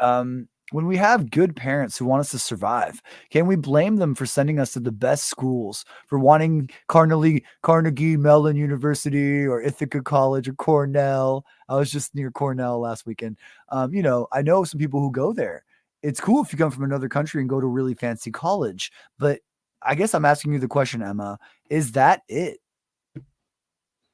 when we have good parents who want us to survive, can we blame them for sending us to the best schools, for wanting Carnegie Mellon University or Ithaca College or Cornell? I was just near Cornell last weekend. I know some people who go there. It's cool if you come from another country and go to a really fancy college, but I guess I'm asking you the question, Emma, is that it?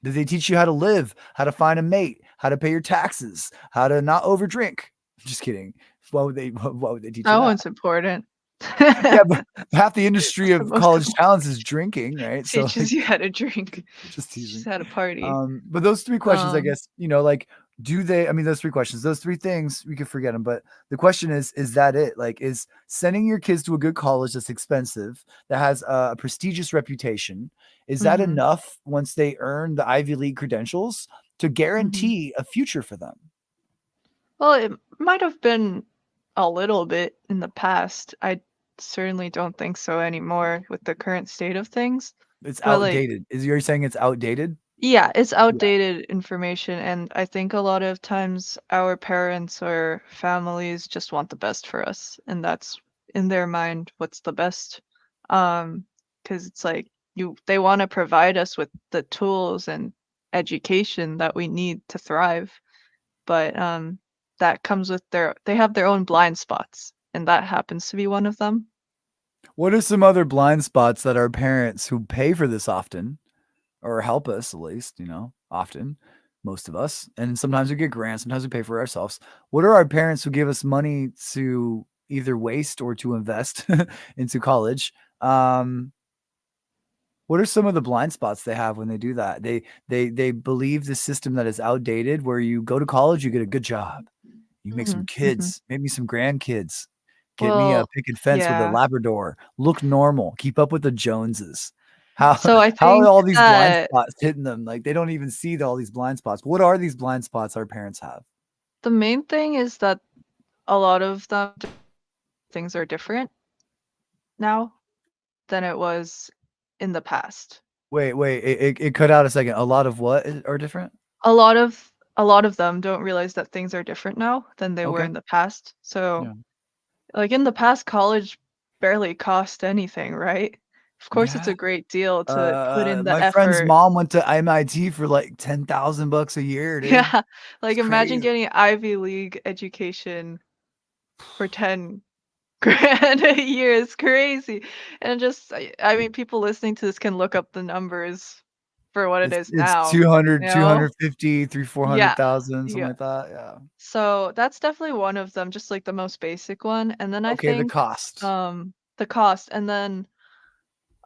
Did they teach you how to live, how to find a mate, how to pay your taxes, how to not overdrink? Just kidding. Why would they teach you That that? one's important. Yeah, but half the industry That's the of most college important. towns is drinking, right? So like, Teaches you how to drink. just Teaches teasing. you how to party. But those 3 questions, I Um, guess, like, do they, I mean, those 3 questions, those 3 things, we could forget them. But the question is that it? Like, is sending your kids to a good college that's expensive, that has a prestigious reputation, is that mhm, enough once they earn the Ivy League credentials to mhm. guarantee a future for them? Well, it might have been a little bit in the past. I certainly don't think so anymore with the current state of things. It's But like, outdated. You're saying it's outdated? yeah, it's Yeah. outdated information, and I think a lot of times our parents or families just want the best for us, and that's in their mind what's the best. Because it's like they want to provide us with the tools and education that we need to thrive, but that comes with they have their own blind spots, and that happens to be one of them. What are some other blind spots that our parents who pay for this often, or help us at least, often, most of us, and sometimes we get grants, sometimes we pay for ourselves. What are our parents who give us money to either waste or to invest into college? Um, what are some of the blind spots they have when they do that? They believe the system that is outdated, where you go to college, you get a good job, you make some Hmm. Hmm. kids, maybe some grandkids, get me a Well, picket fence with a yeah. Labrador, look normal, keep up with the Joneses. How So I how are think all these blind that spots hitting them? Like, they don't even see all these blind spots. What are these blind spots our parents have? the main thing is that a lot of them things are different now than it was in the past. Wait, it cut out a second. A lot of what are different? A lot of them don't realize that things are different now than they were Okay. in the past. So, Yeah. like in the past, college barely cost anything, right? Of course, it's Yeah. a great deal to put in the My friend's effort. mom went to MIT for like 10,000 bucks a year, dude. Yeah, It's like imagine crazy. getting Ivy League education for 10 grand a year is crazy. And just, I mean, people listening to this can look up the numbers for what it It's is it's now, two you hundred, two know? hundred fifty, 3, Yeah, 400,000, something yeah. like that. Yeah. So that's definitely one of them, just like the most basic one. And then I Okay, the think cost. the cost, and then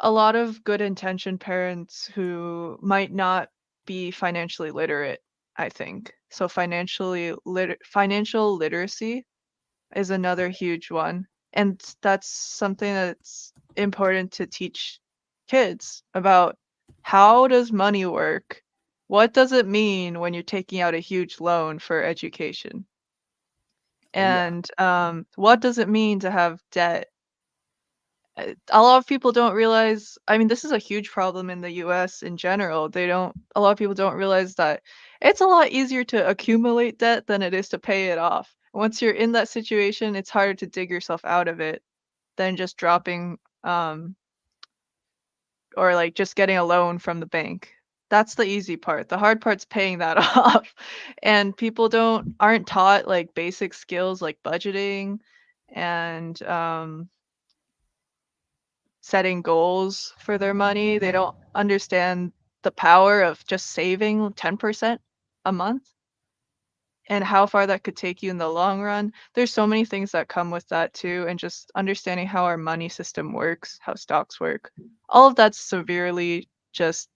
a lot of good intentioned parents who might not be financially literate, I think. So financial literacy is another huge one. And that's something that's important to teach kids about how does money work? What does it mean when you're taking out a huge loan for education? And what does it mean to have debt? A lot of people don't realize, I mean, this is a huge problem in the US in general. A lot of people don't realize that it's a lot easier to accumulate debt than it is to pay it off. Once you're in that situation, it's harder to dig yourself out of it than just dropping or like just getting a loan from the bank. That's the easy part. The hard part's paying that off. And people aren't taught like basic skills like budgeting and setting goals for their money. They don't understand the power of just saving 10% a month and how far that could take you in the long run. There's so many things that come with that too, and just understanding how our money system works, how stocks work. All of that's severely just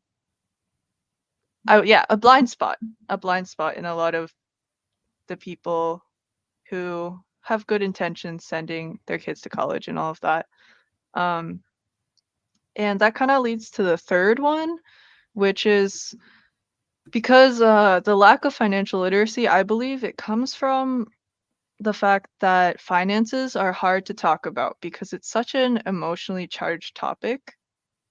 a blind spot. A blind spot in a lot of the people who have good intentions sending their kids to college and all of that. And that kind of leads to the third one, which is because the lack of financial literacy, I believe it comes from the fact that finances are hard to talk about because it's such an emotionally charged topic.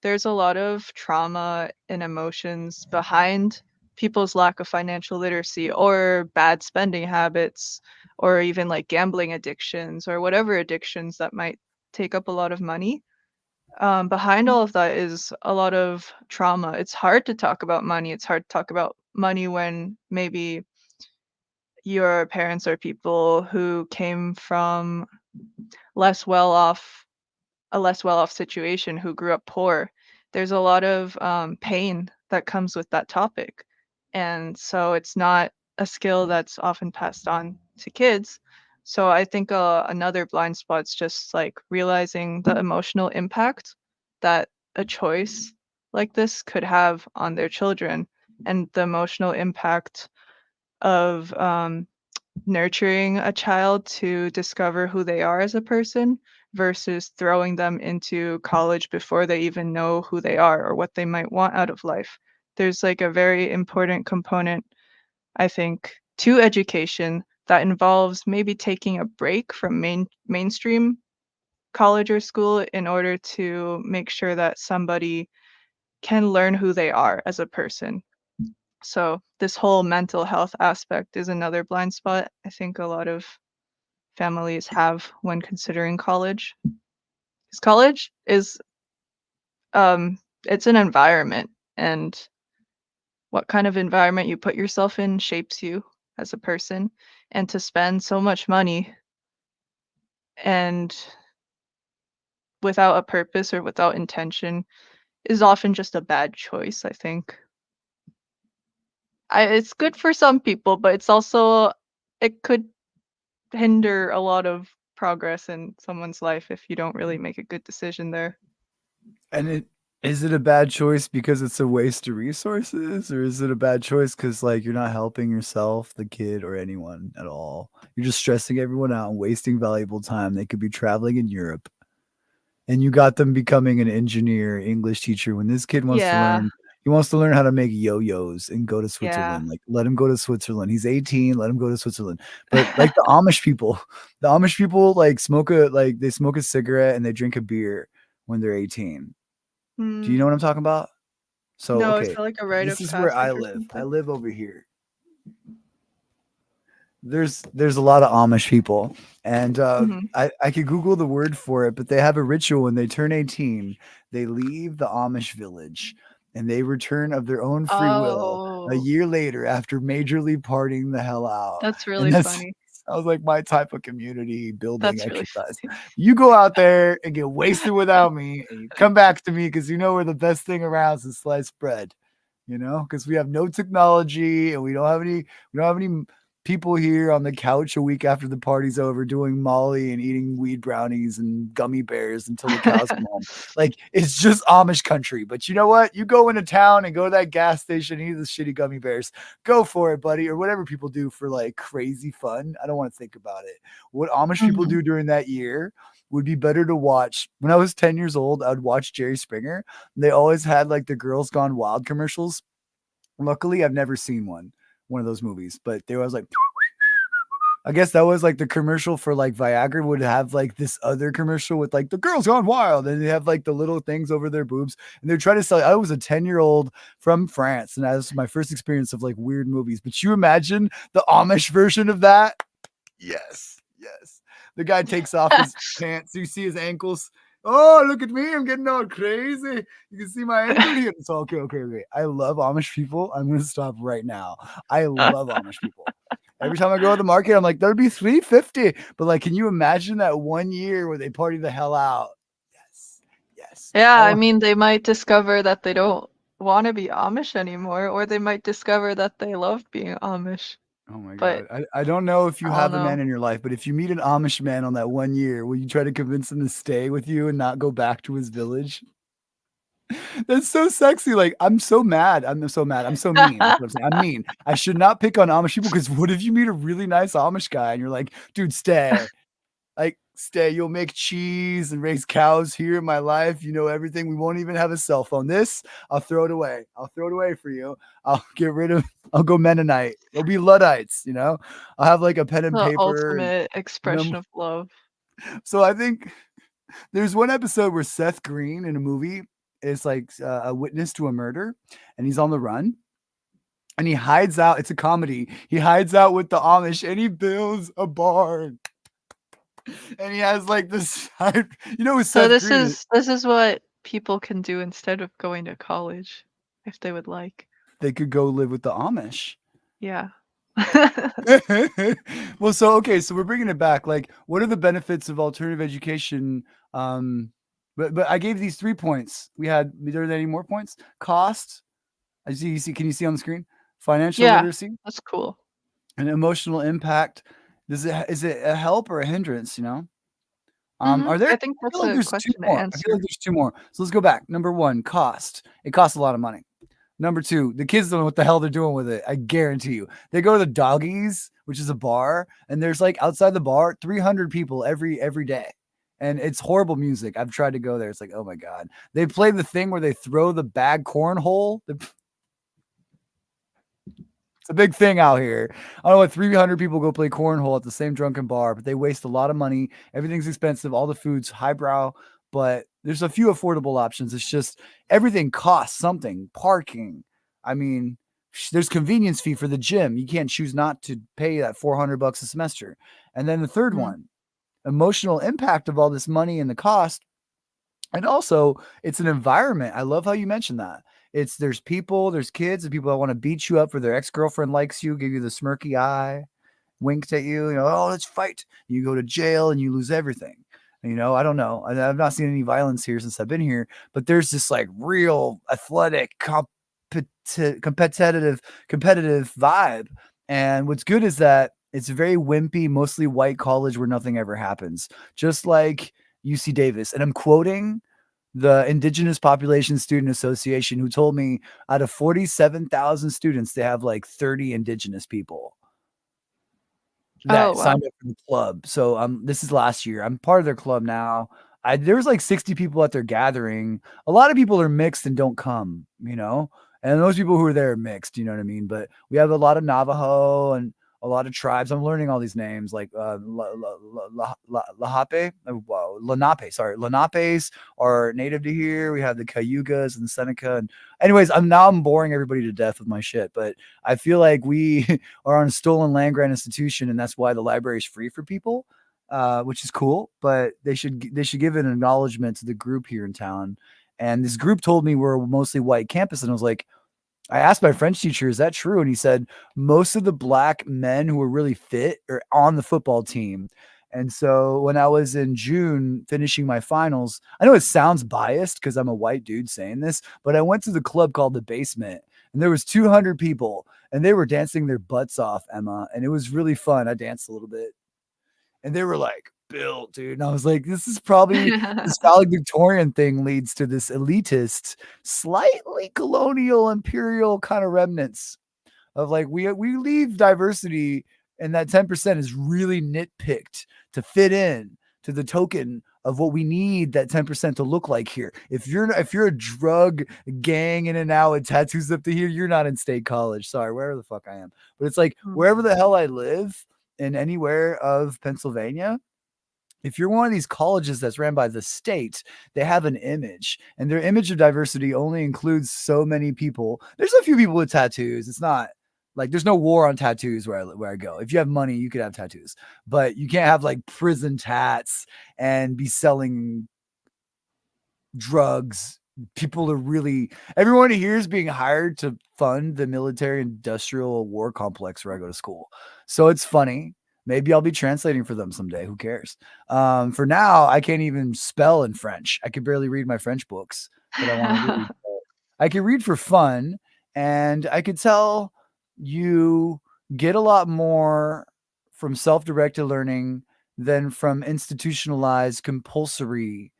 There's a lot of trauma and emotions behind people's lack of financial literacy or bad spending habits or even like gambling addictions or whatever addictions that might take up a lot of money. Behind all of that is a lot of trauma. It's hard to talk about money. It's hard to talk about money when maybe your parents are people who came from less well off a less well off situation, who grew up poor. There's a lot of pain that comes with that topic. And so it's not a skill that's often passed on to kids. So I think another blind spot's just like realizing the emotional impact that a choice like this could have on their children and the emotional impact of nurturing a child to discover who they are as a person versus throwing them into college before they even know who they are or what they might want out of life. There's like a very important component, I think, to education that involves maybe taking a break from mainstream college or school in order to make sure that somebody can learn who they are as a person. So this whole mental health aspect is another blind spot I think a lot of families have when considering college. Because college is it's an environment, and what kind of environment you put yourself in shapes you as a person. And to spend so much money and without a purpose or without intention is often just a bad choice, I think. It's good for some people, but it could hinder a lot of progress in someone's life if you don't really make a good decision there. And is it a bad choice because it's a waste of resources, or is it a bad choice because like you're not helping yourself, the kid, or anyone at all? You're just stressing everyone out and wasting valuable time. They could be traveling in Europe, and you got them becoming an engineer, English teacher. When this kid wants to Yeah, learn, he wants to learn how to make yo-yos and go to yeah. Switzerland. Like, let him go to Switzerland. He's 18. Let him go to Switzerland. But like the Amish people they smoke a cigarette and they drink a beer when they're 18. Do you Hmm. know what I'm talking about? So, No, is okay, that like a rite this of is where I passage or live. I something? live over here. There's a lot of Amish people, and Mhm. I could Google the word for it, but they have a ritual when they turn 18. They leave the Amish village, and they return of their own free will a Oh, year later after majorly partying the hell out. that's And really that's funny. sounds like my type of community building That's really exercise. funny. You go out there and get wasted without me, and you come back to me because you know we're the best thing around since sliced bread. Because we have no technology and we don't have any people here on the couch a week after the party's over doing Molly and eating weed brownies and gummy bears until the cows come home. Like, it's just Amish country. But you know what? You go into town and go to that gas station and eat the shitty gummy bears. Go for it, buddy, or whatever people do for like crazy fun. I don't want to think about it. What Amish people Mhm. do during that year would be better to watch. When I was 10 years old, I would watch Jerry Springer. They always had like the Girls Gone Wild commercials. Luckily, I've never seen one of those movies, but they were always like, I guess that was like the commercial for like Viagra would have like this other commercial with like the girls gone wild, and they have like the little things over their boobs, and they're trying to sell. I was a 10-year-old from France, and that was my first experience of like weird movies. But you imagine the Amish version of that? Yes, yes. The guy takes off his pants. You see his ankles. Oh, look at me. I'm getting all crazy. You can see my ankle here. It's all okay, okay, okay. I love Amish people. I'm going to stop right now. I love Amish people. Every time I go to the market, I'm like, that'll be $3.50. But like, can you imagine that 1 year where they party the hell out? Yes, yes. Yeah, I I want- mean, they might discover that they don't want to be Amish anymore, or they might discover that they love being Amish. Oh my But God. I don't know if you I don't have a know. man in your life, but if you meet an Amish man on that 1 year, will you try to convince him to stay with you and not go back to his village? That's so sexy. Like, I'm so mad. I'm so mad. I'm so mean. That's what I'm saying. I'm mean. I should not pick on Amish people because what if you meet a really nice Amish guy and you're like, dude, stay. Like, stay. You'll make cheese and raise cows here in my life. You know everything. We won't even have a cell phone. This, I'll throw it away. I'll throw it away for you. I'll go Mennonite. It'll be Luddites, you know? I'll have like a pen and The paper and ultimate expression mem- of love. so I think there's one episode where Seth Green in a movie is like a witness to a murder and he's on the run and he hides out. It's a comedy. He hides out with the Amish and he builds a barn. And he has like this, with So Seth Green, this is what people can do instead of going to college, if they would like. they could go live with the Amish. Yeah. Well, so okay, so we're bringing it back. Like, what are the benefits of alternative education? But I gave these 3 points. Are there any more points? Cost. Can you see on the screen? Financial Yeah, literacy that's cool. and emotional impact. Is it a help or a hindrance? Are there? I think I feel that's like a there's 2 question to more. I feel answer. like there's 2 more. So let's go back. Number 1, cost. It costs a lot of money. Number 2, the kids don't know what the hell they're doing with it. I guarantee you. They go to the Doggies, which is a bar, and there's like outside the bar 300 people every day. And it's horrible music. I've tried to go there. It's like, oh my God. They play the thing where they throw the bag cornhole. It's a big thing out here. I don't know what 300 people go play cornhole at the same drunken bar, but they waste a lot of money. Everything's expensive. All the food's highbrow, but there's a few affordable options. It's just everything costs something. Parking. I mean, there's convenience fee for the gym. You can't choose not to pay that $400 a semester. And then the third Mhm. one, emotional impact of all this money and the cost. And also, it's an environment. I love how you mentioned that. There's people, there's kids, and people that want to beat you up for their ex-girlfriend likes you, give you the smirky eye, winks at you, oh, let's fight. You go to jail and you lose everything. I don't know. I've not seen any violence here since I've been here, but there's this like real athletic, competitive vibe. And what's good is that it's a very wimpy, mostly white college where nothing ever happens. Just like UC Davis. And I'm quoting the Indigenous Population Student Association, who told me out of 47,000 students, they have like 30 Indigenous people that Oh, wow. signed up for the club. So this is last year. I'm part of their club now. There was like 60 people at their gathering. A lot of people are mixed and don't come, and those people who are there are mixed, you know what I mean? But we have a lot of Navajo and a lot of tribes. I'm learning all these names like Lenape, sorry. Lenapes are native to here. We have the Cayugas and Seneca. And anyways, I'm boring everybody to death with my shit, but I feel like we are on a stolen land grant institution, and that's why the library is free for people, which is cool. But they should give an acknowledgement to the group here in town. And this group told me we're a mostly white campus, and I asked my French teacher, is that true? And he said, most of the black men who are really fit are on the football team. And so when I was in June finishing my finals, I know it sounds biased because I'm a white dude saying this, but I went to the club called The Basement, and there was 200 people, and they were dancing their butts off, Emma. And it was really fun. I danced a little bit. And they were like, built, dude. And I was like, this is probably this valedictorian thing leads to this elitist, slightly colonial, imperial kind of remnants of like, we leave diversity, and that 10% is really nitpicked to fit in to the token of what we need that 10% to look like here. If you're a drug gang in and out with tattoos up to here, you're not in state college. Sorry, wherever the fuck I am. But it's like wherever the hell I live, in anywhere of Pennsylvania, if you're one of these colleges that's ran by the state, they have an image, and their image of diversity only includes so many people. There's a few people with tattoos. It's not like there's no war on tattoos where I go. If you have money, you could have tattoos, but you can't have like prison tats and be selling drugs. People are really, everyone here is being hired to fund the military industrial war complex where I go to school. So it's funny. Maybe I'll be translating for them someday. Who cares? For now, I can't even spell in French. I could barely read my French books that I want to read. I can read for fun, and I could tell you get a lot more from self-directed learning than from institutionalized compulsory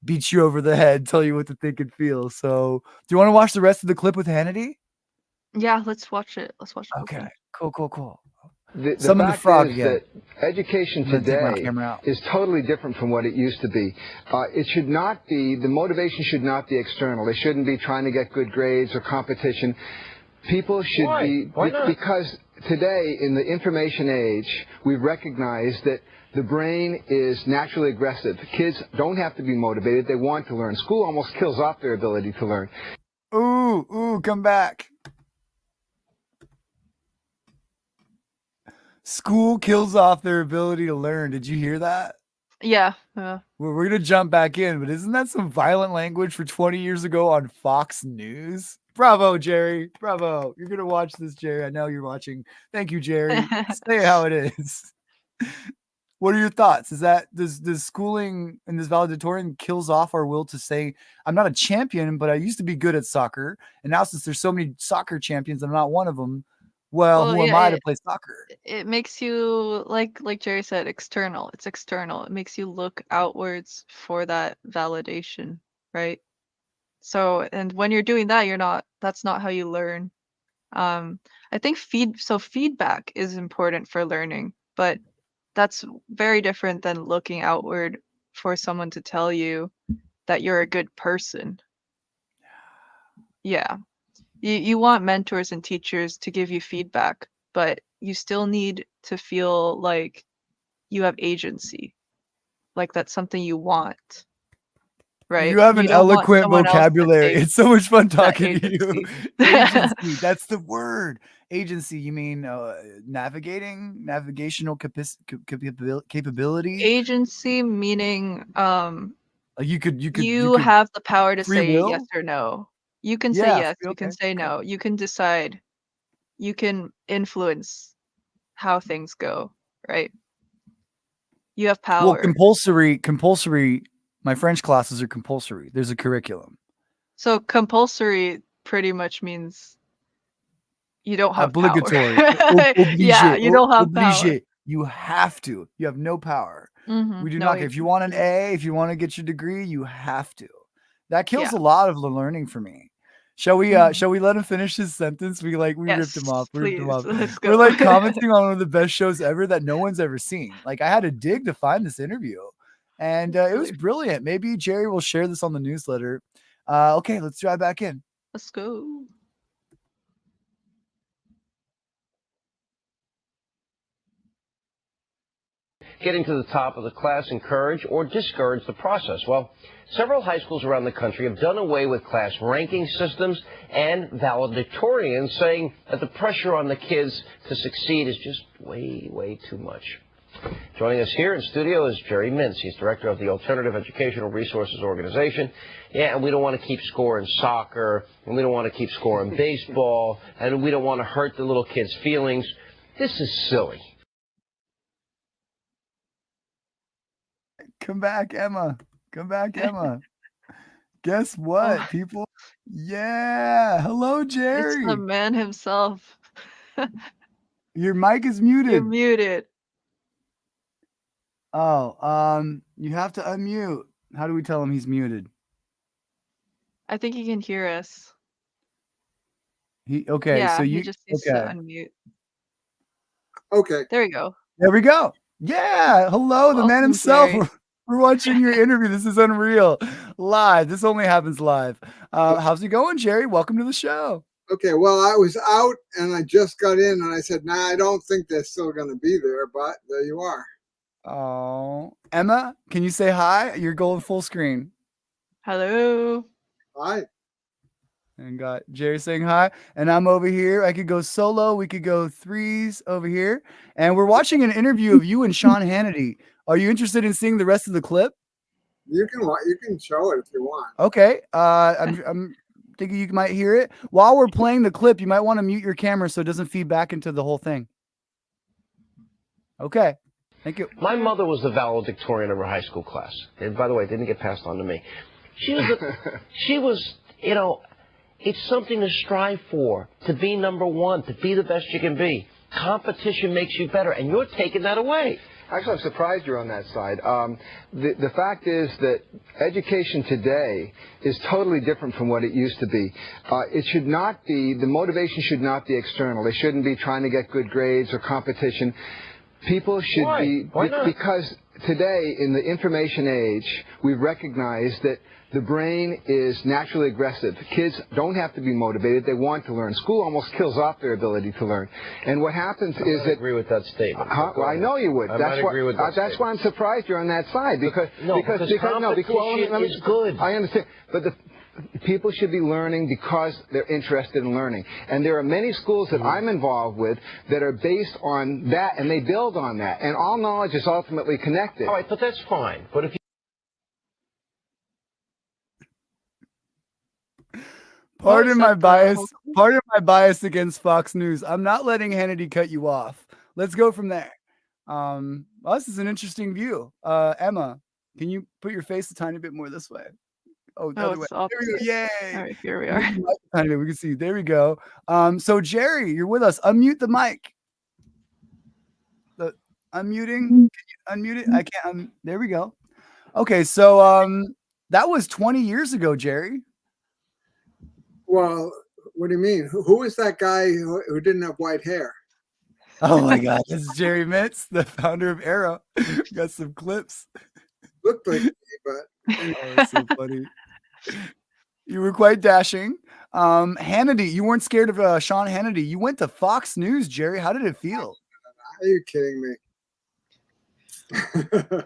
beat you over the head, tell you what to think and feel. So, do you want to watch the rest of the clip with Hannity? Yeah, let's watch it. Let's watch it. Okay, cool. The Some of the fact frog is again. that education I'm gonna take my today camera out. is totally different from what it used to be. It should not be, the motivation should not be external. They shouldn't be trying to get good grades or competition. People should Why? be, Why not? because today in the information age, we recognize that the brain is naturally aggressive. Kids don't have to be motivated. They want to learn. School almost kills off their ability to learn. Ooh, come back. School kills off their ability to learn. Did you hear that? Yeah. We're going to jump back in, but isn't that some violent language for 20 years ago on Fox News? Bravo, Jerry. Bravo. You're going to watch this, Jerry. I know you're watching. Thank you, Jerry. Say it how it is. What are your thoughts? Is that does schooling and this valedictorian kills off our will to say, I'm not a champion, but I used to be good at soccer. And now since there's so many soccer champions, I'm not one of them. Well, who am I to play soccer? It makes you, like Jerry said, external. It's external. It makes you look outwards for that validation, right? So, and when you're doing that, that's not how you learn. I think feedback is important for learning, but that's very different than looking outward for someone to tell you that you're a good person. Yeah. You want mentors and teachers to give you feedback, but you still need to feel like you have agency, like that's something you want, right? You have an don't want eloquent someone else to vocabulary. take It's so much fun that talking to you. agency. Agency, that's the word. Agency, you mean navigational capability? Agency meaning You could you have the power to free say will? yes or no. You can say Yeah, yes, you okay, can say no. You can decide. You can influence how things go, right? You have Well, power. compulsory. My French classes are compulsory. There's a curriculum. So compulsory pretty much means you don't have Obligatory. power. Yeah, you don't have power. Obligé. You have to. You have no power. We do No not. If you want an A, if you want to get your degree, you have to. That kills a lot of the learning for me. Shall we let him finish his sentence? We ripped him off. We ripped him off. Let's go. We're like commenting on one of the best shows ever that no one's ever seen. Like I had to dig to find this interview. And it was brilliant. Maybe Jerry will share this on the newsletter. Okay, let's drive back in. Let's go. Getting to the top of the class encourage or discourage the process? Well, several high schools around the country have done away with class ranking systems and valedictorians, saying that the pressure on the kids to succeed is just way too much. Joining us here in studio is Jerry Mintz. He's director of the Alternative Educational Resources Organization. Yeah, and we don't want to keep score in soccer, and we don't want to keep score in baseball, and we don't want to hurt the little kids' feelings. This is silly. Come back, Emma. Come back, Emma. Guess what, people? Yeah. Hello, Jerry. It's the man himself. Your mic is muted. You're muted. Oh, you have to unmute. How do we tell him he's muted? I think he can hear us. Okay, yeah, so he just needs to unmute. Okay. There we go. There we go. Yeah. Hello, the man himself. Jerry. We're watching your interview. This is unreal. Live. This only happens live. How's it going, Jerry? Welcome to the show. Okay, well, I was out and I just got in and I said, nah, I don't think they're still going to be there, but there you are. Oh, Emma, can you say hi? You're going full screen. Hello. Hi. And got Jerry saying hi. And I'm over here. I could go solo. We could go threes over here. And we're watching an interview of you and Sean Hannity. Are you interested in seeing the rest of the clip? You can show it if you want. Okay. I'm thinking you might hear it. While we're playing the clip, you might want to mute your camera so it doesn't feed back into the whole thing. Okay. Thank you. My mother was the valedictorian of her high school class. And by the way, it didn't get passed on to me. She was, you know, it's something to strive for, to be number one, to be the best you can be. Competition makes you better, and you're taking that away. Actually, I'm surprised you're on that side. The fact is that education today is totally different from what it used to be. It should not be, the motivation should not be external. They shouldn't be trying to get good grades or competition. People should be, Why not? because today in the information age, we've recognized that the brain is naturally aggressive. Kids don't have to be motivated. They want to learn. School almost kills off their ability to learn. And what happens is that... I agree with that statement. Well, I know you would. I agree with that That's why I'm surprised you're on that side. Because competition is good. I understand. But people should be learning because they're interested in learning. And there are many schools that I'm involved with that are based on that, and they build on that. And all knowledge is ultimately connected. All right, but that's fine. But if you Pardon my bias against Fox News. I'm not letting Hannity cut you off. Let's go from there. Well, this is an interesting view. Emma, can you put your face a tiny bit more this way? Oh, the other way. It's There we go. opposite. Yay. All right, here we are. Tiny bit. We can see. There we go. So Jerry, you're with us. Unmute the mic. Unmuting. Can you unmute it? I can't. There we go. Okay, so that was 20 years ago, Jerry. Well, what do you mean? Who is that guy who didn't have white hair? Oh my God, this is Jerry Mitz, the founder of AERO. Got some clips. Looked like me, but Oh, that's so funny. You were quite dashing. Hannity, you weren't scared of Sean Hannity. You went to Fox News, Jerry. How did it feel? are you kidding me?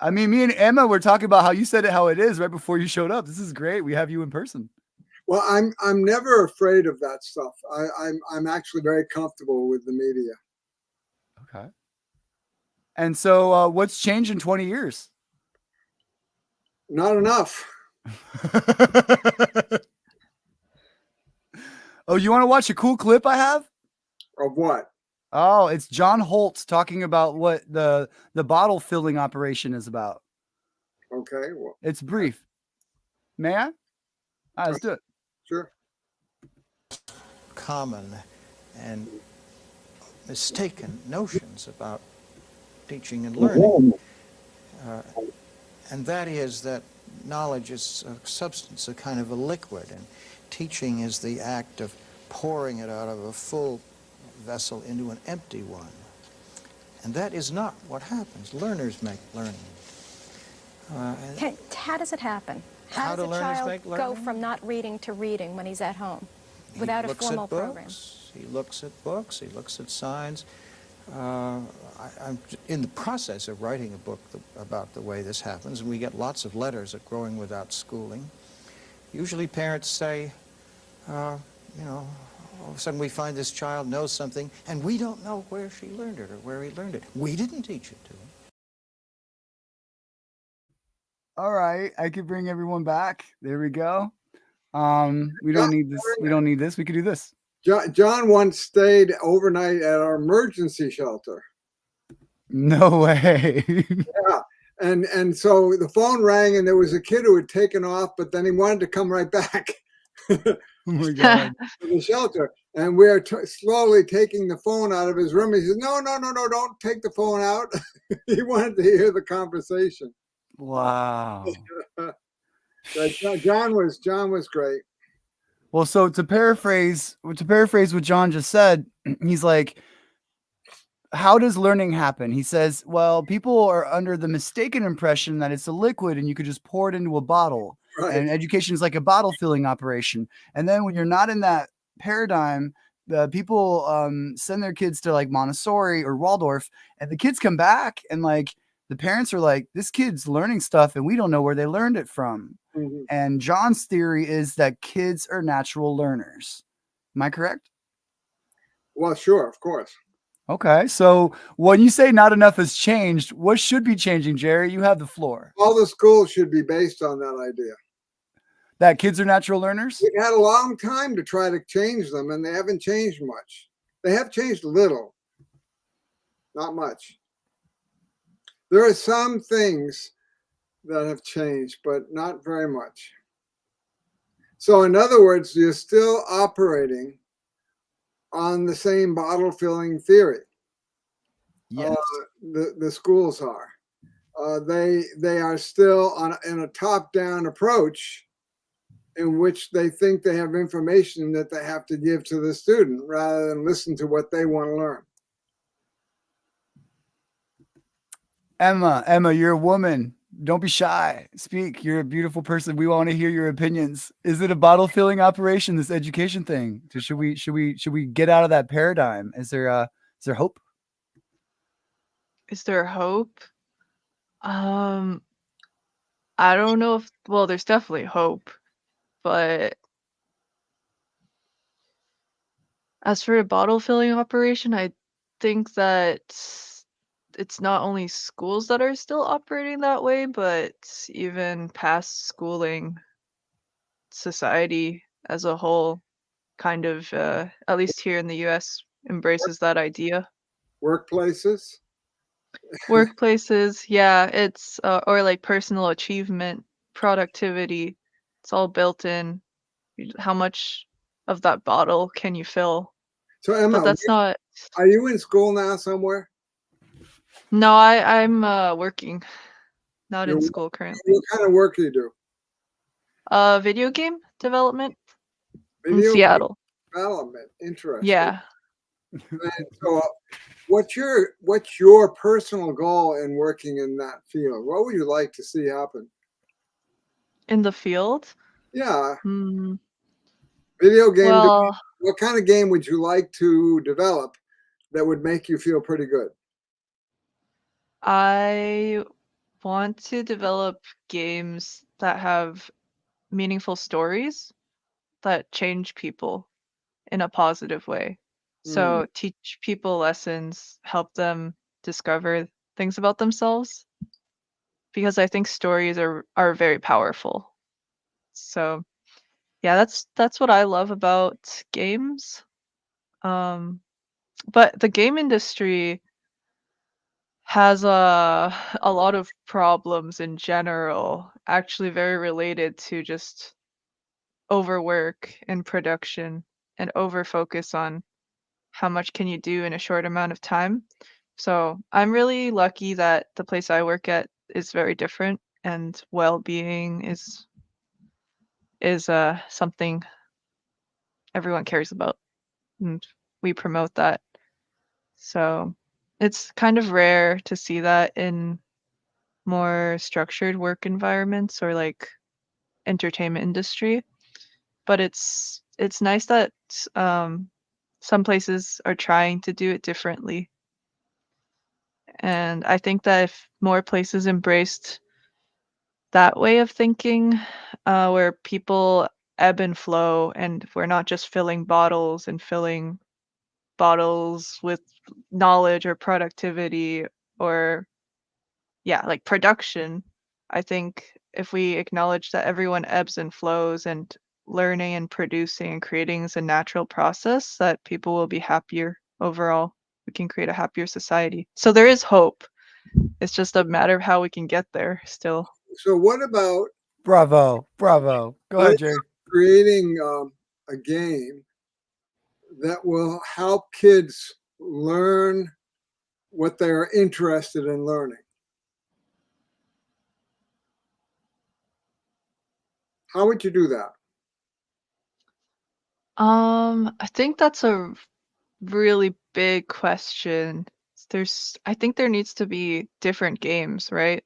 I mean, me and Emma were talking about how you said it how it is right before you showed up. This is great. We have you in person. Well, I'm never afraid of that stuff. I'm actually very comfortable with the media. Okay. And so what's changed in 20 years? Not enough. Oh, you want to watch a cool clip I have? Of what? Oh, it's John Holtz talking about what the bottle filling operation is about. Okay. Well, It's brief. May I? All right, let's do it. sure. Common and mistaken notions about teaching and learning. And that is that knowledge is a substance, a kind of a liquid, and teaching is the act of pouring it out of a full vessel into an empty one. And that is not what happens. Learners make learning. How does it happen? How How do does a learners child make go learning? from not reading to reading when he's at home without a formal program? He looks at books, he looks at signs. I'm in the process of writing a book about the way this happens, and we get lots of letters at Growing Without Schooling. Usually parents say, you know, all of a sudden we find this child knows something, and we don't know where she learned it or where he learned it. We didn't teach it to him. All right, I could bring everyone back. There we go. We don't need this. We don't need this. We could do this. John once stayed overnight at our emergency shelter. No way. Yeah. And so the phone rang and there was a kid who had taken off, but then he wanted to come right back Oh my God. to the shelter. And we're slowly taking the phone out of his room. He says, no, don't take the phone out. He wanted to hear the conversation. Wow. But John was great. Well, so to paraphrase what John just said, he's like, how does learning happen? He says, well, people are under the mistaken impression that it's a liquid and you could just pour it into a bottle. Right. And education is like a bottle filling operation. And then when you're not in that paradigm, the people send their kids to like Montessori or Waldorf, and the kids come back and like the parents are like, this kid's learning stuff and we don't know where they learned it from. Mhm. And John's theory is that kids are natural learners. Am I correct? Well, sure, of course. Okay. So when you say not enough has changed, what should be changing, Jerry? You have the floor. All the schools should be based on that idea. That kids are natural learners? We've had a long time to try to change them, and they haven't changed much. They have changed a little, not much. There are some things that have changed, but not very much. So in other words, you're still operating on the same bottle filling theory. Yes. The schools are. They are still in a top-down approach in which they think they have information that they have to give to the student rather than listen to what they want to learn. Emma, you're a woman. Don't be shy. Speak. You're a beautiful person. We want to hear your opinions. Is it a bottle filling operation, this education thing? Should we get out of that paradigm? Is there hope? Is there hope? I don't know if, well, there's definitely hope, but as for a bottle filling operation, I think that it's not only schools that are still operating that way, but even past schooling, society as a whole kind of, at least here in the US, embraces that idea. Workplaces? Workplaces, yeah, it's, or like personal achievement, productivity, it's all built in. How much of that bottle can you fill? So Emma, But that's not. are you in school now somewhere? No, I'm working, not in You're, school currently. what kind of work do you do? Video game development in Video game Seattle. development. Interesting. Yeah. And so what's your personal goal in working in that field? What would you like to see happen? In the field? Yeah, Hmm. video game. Well, What kind of game would you like to develop that would make you feel pretty good? I want to develop games that have meaningful stories that change people in a positive way. So teach people lessons, help them discover things about themselves, because I think stories are very powerful. So yeah, that's what I love about games. Um, but the game industry has a lot of problems in general, actually very related to just overwork and production and over focus on how much can you do in a short amount of time. So I'm really lucky that the place I work at is very different, and well-being is something everyone cares about, and we promote that. So it's kind of rare to see that in more structured work environments or like entertainment industry, but it's nice that um, some places are trying to do it differently. And I think that if more places embraced that way of thinking, where people ebb and flow, and we're not just filling bottles and filling bottles with knowledge or productivity or, yeah, like production. I think if we acknowledge that everyone ebbs and flows and learning and producing and creating is a natural process, that people will be happier overall. We can create a happier society. So there is hope. It's just a matter of how we can get there still. So what about Bravo. Go ahead, Jerry. creating a game that will help kids learn what they are interested in learning? How would you do that? I think that's a really big question. I think there needs to be different games, right?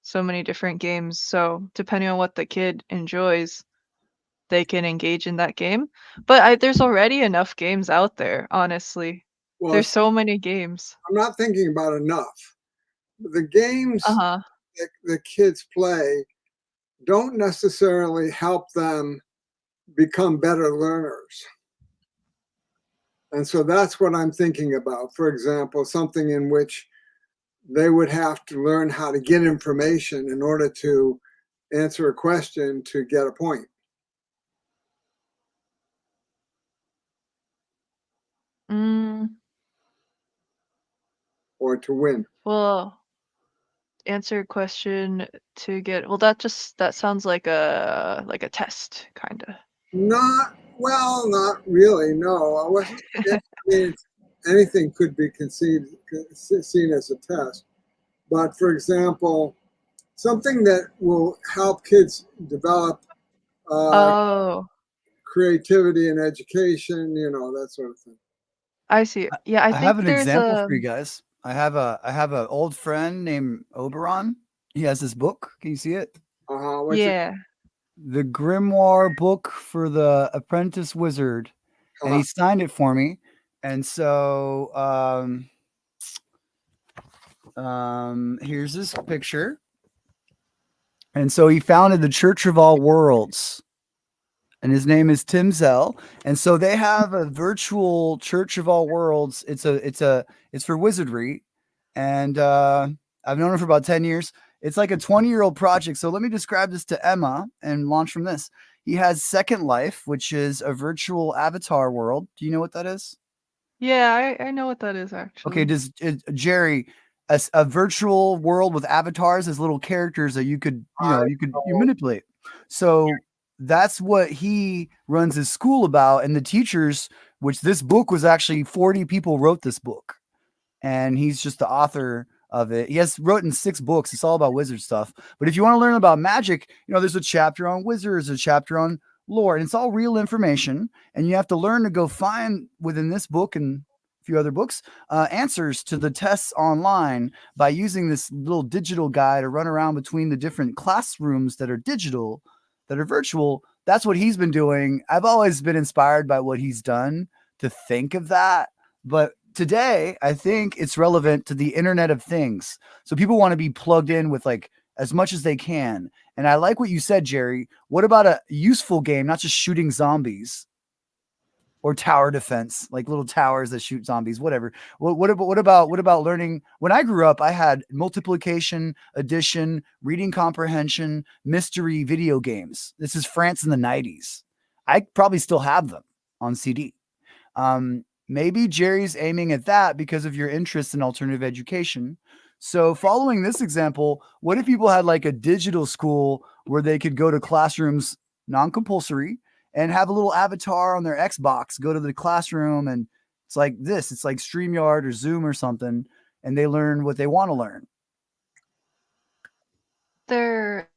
So many different games. So depending on what the kid enjoys, they can engage in that game. But there's already enough games out there, honestly. Well, There's so many games. I'm not thinking about enough. The games Uh-huh. that the kids play don't necessarily help them become better learners. And so that's what I'm thinking about. For example, something in which they would have to learn how to get information in order to answer a question to get a point. Mm, Or to win. well, answer a question to get, well, that sounds like a test, kind of. Not really. No, I wasn't. I mean, anything could be seen as a test. But for example, something that will help kids develop Oh, creativity and education, that sort of thing. I see. Yeah, I I have think an there's example for you guys. I have an old friend named Oberon. He has this book. Can you see it? What's it? yeah. The Grimoire book for the Apprentice Wizard, and he signed it for me. And so, here's this picture. And so he founded the Church of All Worlds, and his name is Tim Zell. And so they have a virtual Church of All Worlds. It's for wizardry, and I've known him for about 10 years. It's like a 20-year-old project. So let me describe this to Emma and launch from this. He has Second Life, which is a virtual avatar world. Do you know what that is? Yeah, I know what that is Okay, actually. does Jerry, a virtual world with avatars as little characters that you could, you manipulate. So that's what he runs his school about, and the teachers, which this book was actually 40 people wrote this book, and he's just the author of it. He has written 6 books. It's all about wizard stuff. But if you want to learn about magic, there's a chapter on wizards, a chapter on lore, and it's all real information. And you have to learn to go find within this book and a few other books answers to the tests online by using this little digital guide to run around between the different classrooms that are digital, that are virtual. That's what he's been doing. I've always been inspired by what he's done to think of that. But today, I think it's relevant to the Internet of Things. So people want to be plugged in with like as much as they can. And I like what you said, Jerry. What about a useful game, not just shooting zombies or tower defense, like little towers that shoot zombies, whatever. What about learning? When I grew up, I had multiplication, addition, reading comprehension, mystery video games. This is France in the 90s. I probably still have them on CD. Maybe Jerry's aiming at that because of your interest in alternative education. So, following this example, what if people had like a digital school where they could go to classrooms non-compulsory and have a little avatar on their Xbox, go to the classroom, and it's like this, it's like StreamYard or Zoom or something, and they learn what they want to learn. They're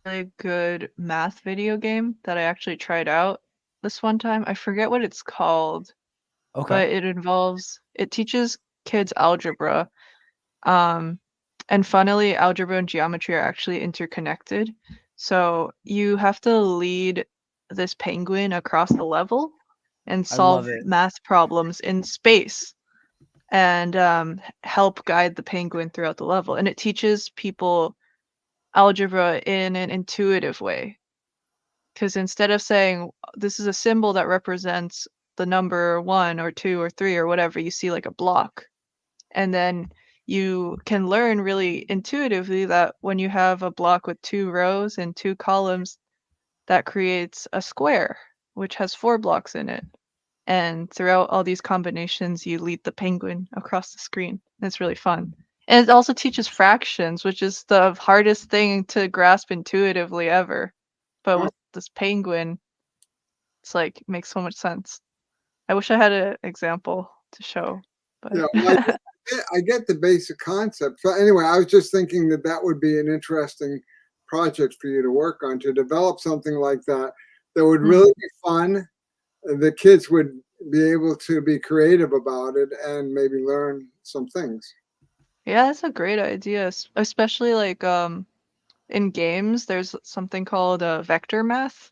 a really good math video game that I actually tried out this one time. I forget what it's called, Okay. but it teaches kids algebra. And funnily, algebra and geometry are actually interconnected. So you have to lead this penguin across the level and I solve love it. math problems in space and help guide the penguin throughout the level. And it teaches people algebra in an intuitive way. Because instead of saying this is a symbol that represents the number 1 or 2 or 3 or whatever, you see like a block. And then you can learn really intuitively that when you have a block with 2 rows and 2 columns, that creates a square, which has 4 blocks in it. And throughout all these combinations, you lead the penguin across the screen. It's really fun. And it also teaches fractions, which is the hardest thing to grasp intuitively ever. But with this penguin, it's like makes so much sense. I wish I had an example to show, but Yeah, well, I get the basic concept. So anyway, I was just thinking that would be an interesting project for you to work on, to develop something like that would really be fun. The kids would be able to be creative about it and maybe learn some things. yeah, that's a great idea, especially like in games. There's something called vector math.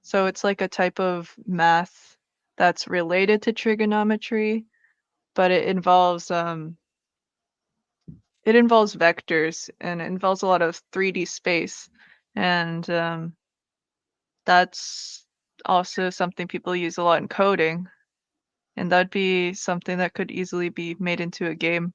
So it's like a type of math that's related to trigonometry, but it involves vectors and it involves a lot of 3D space. And that's also something people use a lot in coding. And that'd be something that could easily be made into a game.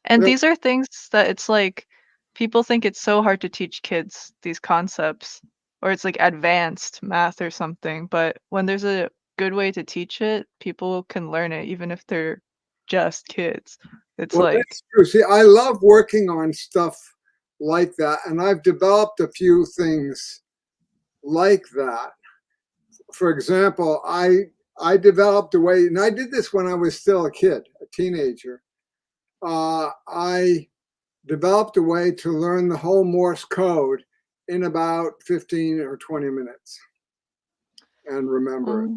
And Well, these are things that it's like people think it's so hard to teach kids these concepts, or it's like advanced math or something. But when there's a good way to teach it, people can learn it even if they're just kids. It's well, like, that's true. See, I love working on stuff like that, and I've developed a few things like that. For example, I developed a way, and I did this when I was still a kid, a teenager. I developed a way to learn the whole Morse code in about 15 or 20 minutes and remember it.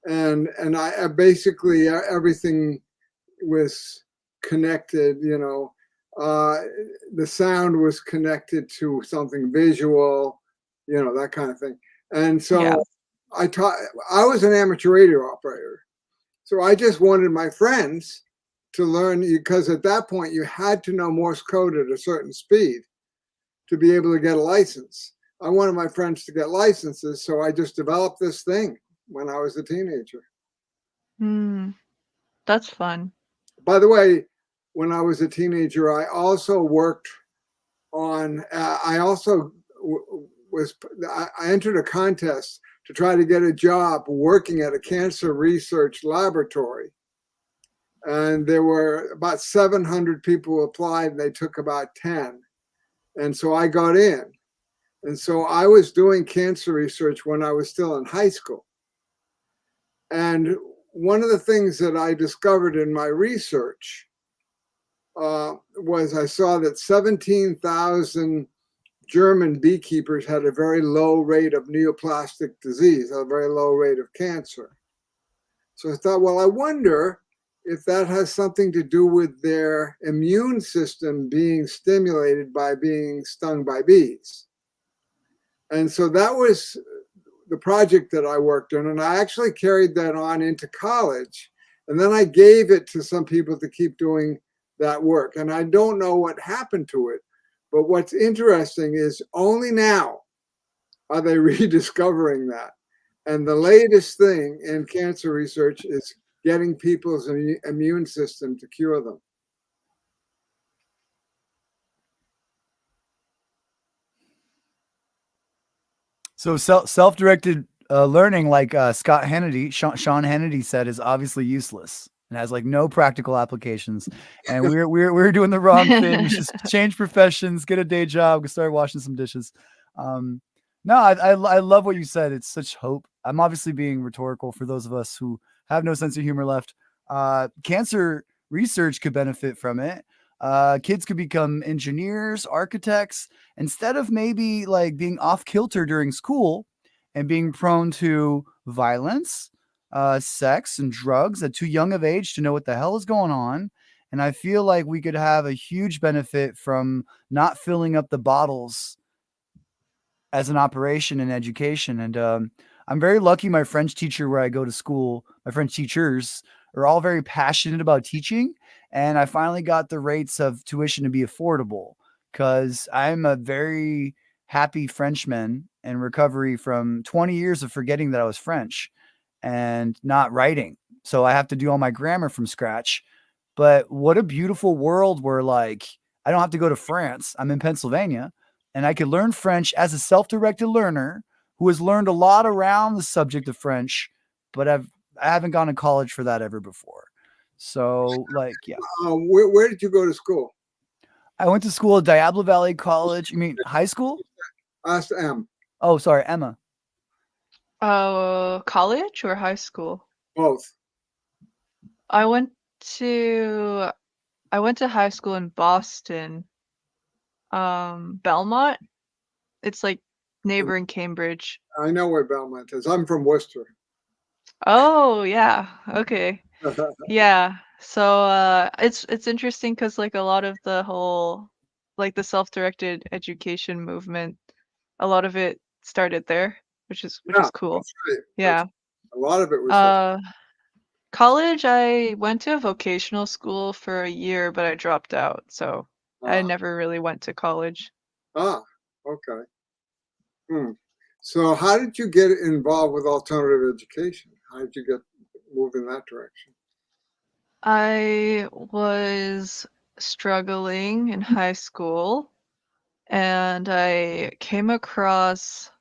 um, And I basically everything was connected, the sound was connected to something visual, that kind of thing. And yeah. so I was an amateur radio operator. So I just wanted my friends to learn, because at that point you had to know Morse code at a certain speed to be able to get a license. I wanted my friends to get licenses, so I just developed this thing when I was a teenager. Hmm, that's fun. By the way, when I was a teenager, I also worked on, I also was, I entered a contest to try to get a job working at a cancer research laboratory. And there were about 700 people who applied, and they took about 10. And so I got in. And so I was doing cancer research when I was still in high school. And one of the things that I discovered in my research was I saw that 17,000 German beekeepers had a very low rate of neoplastic disease, a very low rate of cancer. So I thought, well, I wonder if that has something to do with their immune system being stimulated by being stung by bees. And so that was the project that I worked on. And I actually carried that on into college. And then I gave it to some people to keep doing that work. And I don't know what happened to it. But what's interesting is only now are they rediscovering that. And the latest thing in cancer research is getting people's immune system to cure them. So self-directed learning, like Sean Hannity said, is obviously useless and has like no practical applications. And we're doing the wrong thing. We should change professions, get a day job, go start washing some dishes. No, I love what you said. It's such hope. I'm obviously being rhetorical for those of us who have no sense of humor left. Cancer research could benefit from it. Kids could become engineers, architects, instead of maybe like being off kilter during school and being prone to violence, sex, and drugs at too young of age to know what the hell is going on. And I feel like we could have a huge benefit from not filling up the bottles as an operation in education. And I'm very lucky. My French teacher, where I go to school, my French teachers are all very passionate about teaching. And I finally got the rates of tuition to be affordable because I'm a very happy Frenchman in recovery from 20 years of forgetting that I was French and not writing. So I have to do all my grammar from scratch. But what a beautiful world where, like, I don't have to go to France. I'm in Pennsylvania and I could learn French as a self-directed learner who has learned a lot around the subject of French, but I haven't gone to college for that ever before. So, like, yeah, Where did you go to school? I went to school at Diablo Valley College. You mean high school? Ask M. Oh, sorry, Emma. College or high school? Both. I went to I went to high school in Boston. Belmont. It's like neighboring Cambridge. I know where Belmont is. I'm from Worcester. Oh, yeah. Okay. Yeah. So it's interesting because like a lot of the whole like the self-directed education movement, a lot of it started there. which is Yeah, cool. that's right. Yeah. A lot of it was. College, I went to a vocational school for a year, but I dropped out, so I Uh, never really went to college. okay. Hmm. So how did you get involved with alternative education? How did you get moved in that direction? I was struggling in high school, and I came across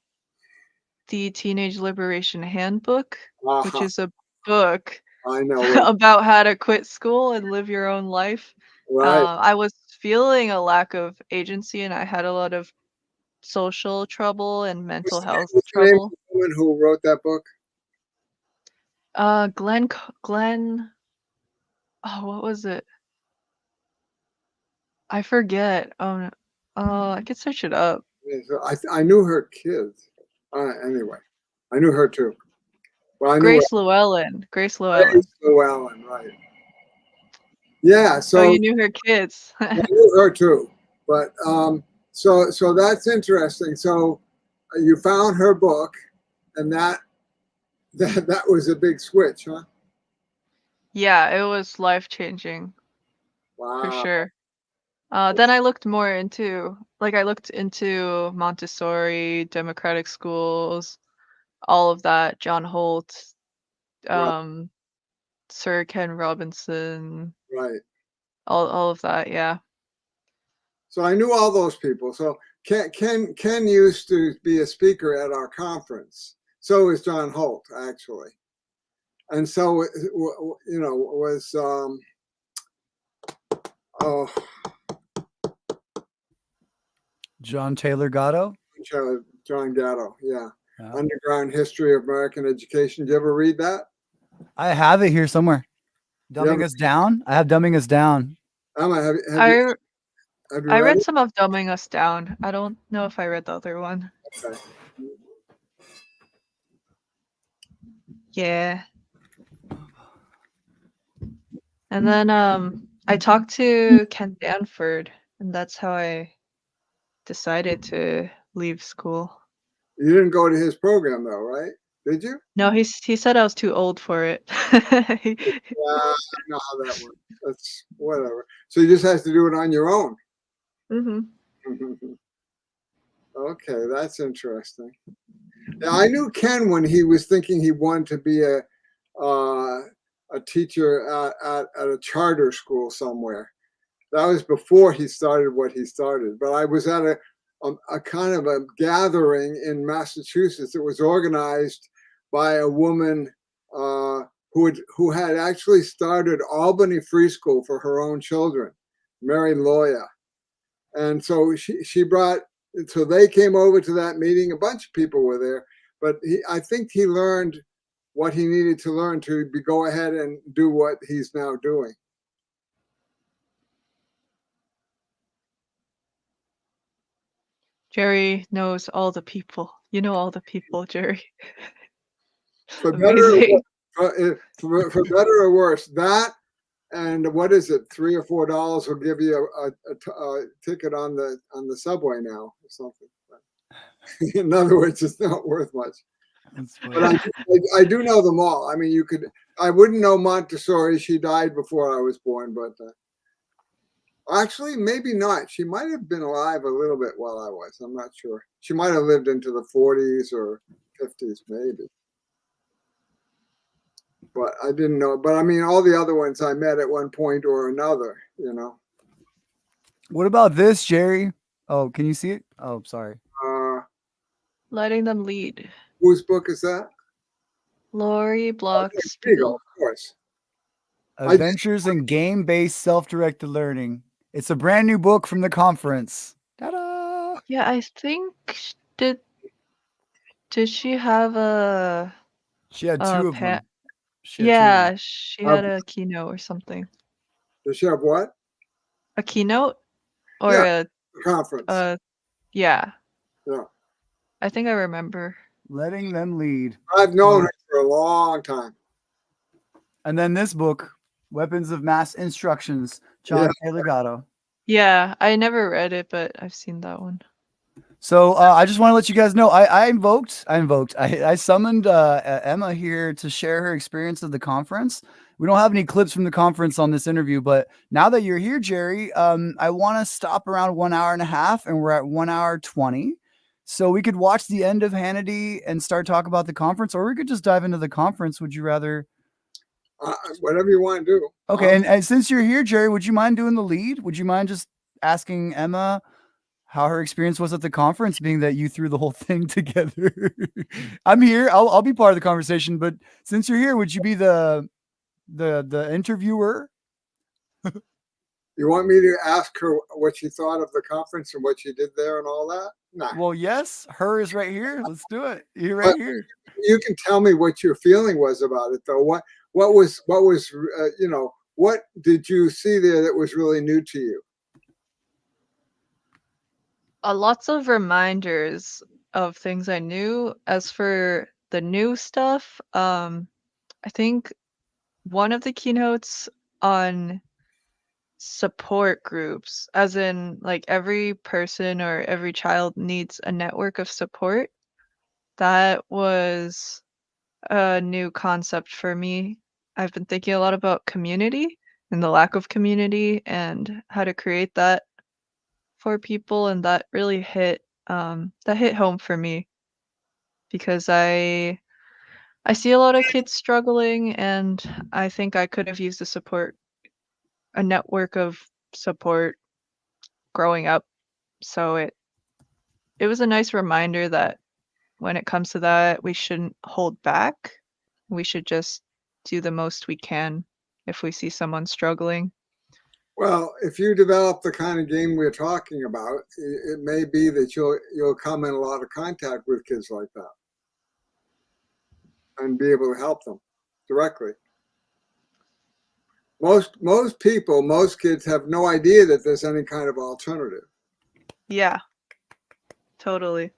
the Teenage Liberation Handbook, which Aha, is a book I know it. about how to quit school and live your own life. Right. I was feeling a lack of agency, and I had a lot of social trouble and mental health What's the name of trouble. the woman who wrote that book? Glenn, oh, what was it? I forget. I could search it up. I knew her kids. Anyway, I knew her too. Well, I knew her. Grace Llewellyn. Grace Llewellyn. Grace Llewellyn, right? Yeah. Oh, So you knew her kids. I knew her too. But so that's interesting. So you found her book, and that was a big switch, huh? Yeah, it was life-changing for Wow. sure. Then I looked more into, I looked into Montessori, democratic schools, all of that, John Holt, Right. um, Sir Ken Robinson, Right. all of that, yeah. So I knew all those people. So Ken used to be a speaker at our conference. So is John Holt, actually. And so was oh John Taylor Gatto. John Gatto, yeah. Yeah. Underground History of American Education. Did you ever read that? I have it here somewhere. Dumbing Us Down. I have Dumbing Us Down. Emma, have I you I read read it? some of Dumbing Us Down. I don't know if I read the other one. Okay. Yeah. And then I talked to Ken Danford, and that's how I decided to leave school. You didn't go to his program though, right? Did you? No, he said I was too old for it. Yeah, I know how that works. That's whatever. So you just have to do it on your own. Mhm. Okay, that's interesting. Yeah, I knew Ken when he was thinking he wanted to be a teacher at a charter school somewhere. That was before he started what he started. But I was at a kind of a gathering in Massachusetts. It was organized by a woman who had actually started Albany Free School for her own children, Mary Loya. And so she brought, so they came over to that meeting. A bunch of people were there, but I think he learned what he needed to learn to go ahead and do what he's now doing. Jerry knows all the people. You know all the people, Jerry. For better, Amazing. for better or worse, that and what is it, $3 or $4 will give you a ticket on the subway now or something. In other words, it's not worth much. But I do know them all. I mean, I wouldn't know Montessori. She died before I was born, but actually, maybe not. She might have been alive a little bit while I was. I'm not sure. She might have lived into the 40s or 50s, maybe. But I didn't know. But I mean, all the other ones I met at one point or another, What about this, Jerry? Oh, can you see it? Oh, sorry. Letting them lead. Whose book is that? Lori Block There you go, Spiegel. of course. Adventures in Game-Based Self-Directed Learning. It's a brand new book from the conference. Ta-da! Yeah, I think did she have a She had two of them. Yeah, she had a keynote or something. Does she have what? A keynote or Yeah, a conference. Yeah. Yeah. I think I remember. Letting them lead. I've known her for a long time. And then this book, Weapons of Mass Instructions, John Taylor Gatto. Yeah, I never read it, but I've seen that one. So I just want to let you guys know I summoned Emma here to share her experience of the conference. We don't have any clips from the conference on this interview, but now that you're here, Jerry, I want to stop around 1.5 hours, and we're at 1 hour 20. So we could watch the end of Hannity and start talking about the conference, or we could just dive into the conference. Would you rather? Whatever you want to do. Okay, and since you're here, Jerry, would you mind doing the lead? Would you mind just asking Emma how her experience was at the conference, being that you threw the whole thing together? I'm here. I'll be part of the conversation, but since you're here, would you be the interviewer? You want me to ask her what she thought of the conference and what she did there and all that? No. Well, yes, her is right here. Let's do it. You're right here. You can tell me what your feeling was about it, though. What was what did you see there that was really new to you? Lots of reminders of things I knew. As for the new stuff, I think one of the keynotes on support groups, as in like every person or every child needs a network of support, that was a new concept for me. I've been thinking a lot about community and the lack of community and how to create that for people, and that really hit home for me because I see a lot of kids struggling, and I think I could have used a network of support growing up. So it was a nice reminder that when it comes to that, we shouldn't hold back. We should just do the most we can if we see someone struggling. Well, if you develop the kind of game we're talking about, it may be that you'll come in a lot of contact with kids like that and be able to help them directly. Most kids have no idea that there's any kind of alternative. Yeah, totally.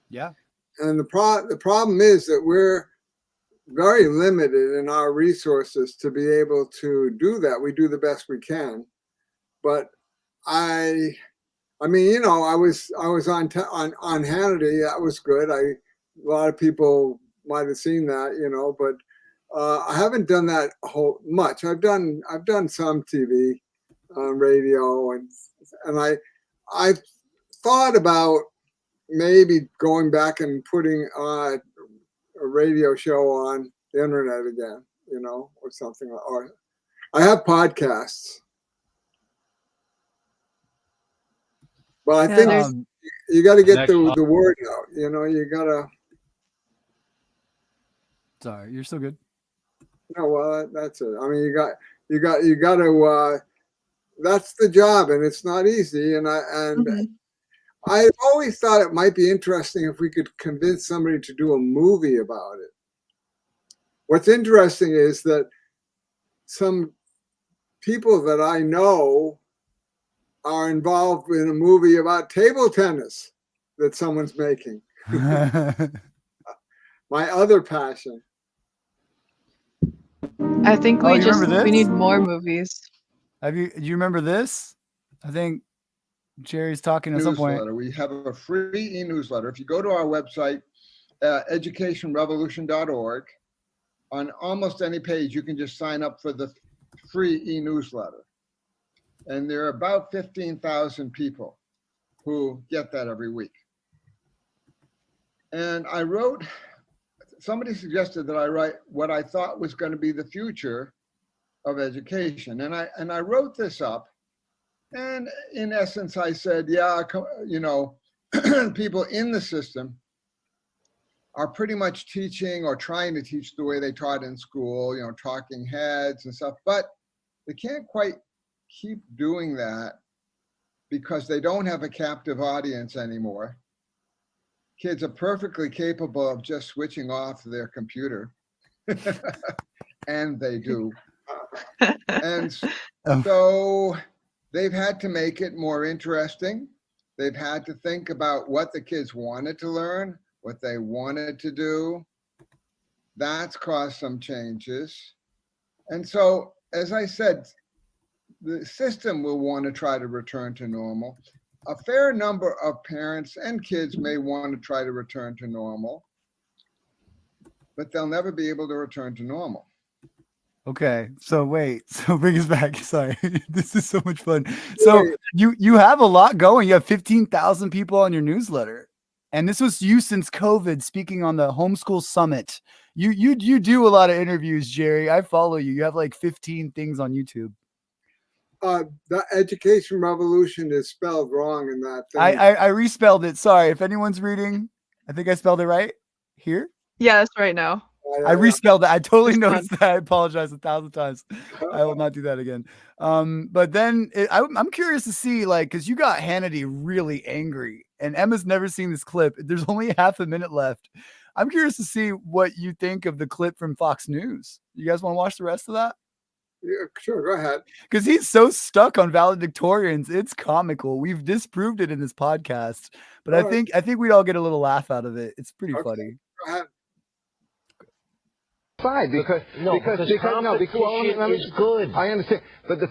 Yeah. And the problem is that we're very limited in our resources to be able to do that. We do the best we can, but I mean, I was on Hannity. That was good. A lot of people might have seen that, but I haven't done that much. I've done some TV, radio, and I thought about maybe going back and putting a radio show on the internet again, or something. Or I have podcasts, but I think you got to get the word out. You got to. Sorry, you're still good. No, well, that's it. I mean, you got to. That's the job, and it's not easy. And I always thought it might be interesting if we could convince somebody to do a movie about it. What's interesting is that some people that I know are involved in a movie about table tennis that someone's making. My other passion. I think we need more movies. Do you remember this? I think Jerry's talking at some point. We have a free e-newsletter. If you go to our website, educationrevolution.org, on almost any page, you can just sign up for the free e-newsletter. And there are about 15,000 people who get that every week. And somebody suggested that I write what I thought was going to be the future of education. And I wrote this up. And in essence, I said, people in the system are pretty much teaching or trying to teach the way they taught in school, talking heads and stuff, but they can't quite keep doing that because they don't have a captive audience anymore. Kids are perfectly capable of just switching off their computer, and they do. And so they've had to make it more interesting. They've had to think about what the kids wanted to learn, what they wanted to do. That's caused some changes. And so, as I said, the system will want to try to return to normal. a fair number of parents and kids may want to try to return to normal, but they'll never be able to return to normal. Okay, so wait, so bring us back. Sorry, this is so much fun. So Wait. you have a lot going. You have 15,000 people on your newsletter, and this was you since COVID, speaking on the Homeschool Summit. You do a lot of interviews, Jerry. I follow you. You have like 15 things on YouTube. The education revolution is spelled wrong in that thing. I respelled it. Sorry if anyone's reading. I think I spelled it right here. Yes, right now. I respelled that. I totally It's noticed that. I apologize 1,000 times. I will not do that again. But then I'm curious to see, like, because you got Hannity really angry, and Emma's never seen this clip. There's only half a minute left. I'm curious to see what you think of the clip from Fox News. You guys want to watch the rest of that? Yeah, sure, go ahead. Because he's so stuck on valedictorians, it's comical. We've disproved it in this podcast, but All I think we'd all get a little laugh out of it. It's pretty Okay. funny. Go ahead. Side because competition is good. I understand, but the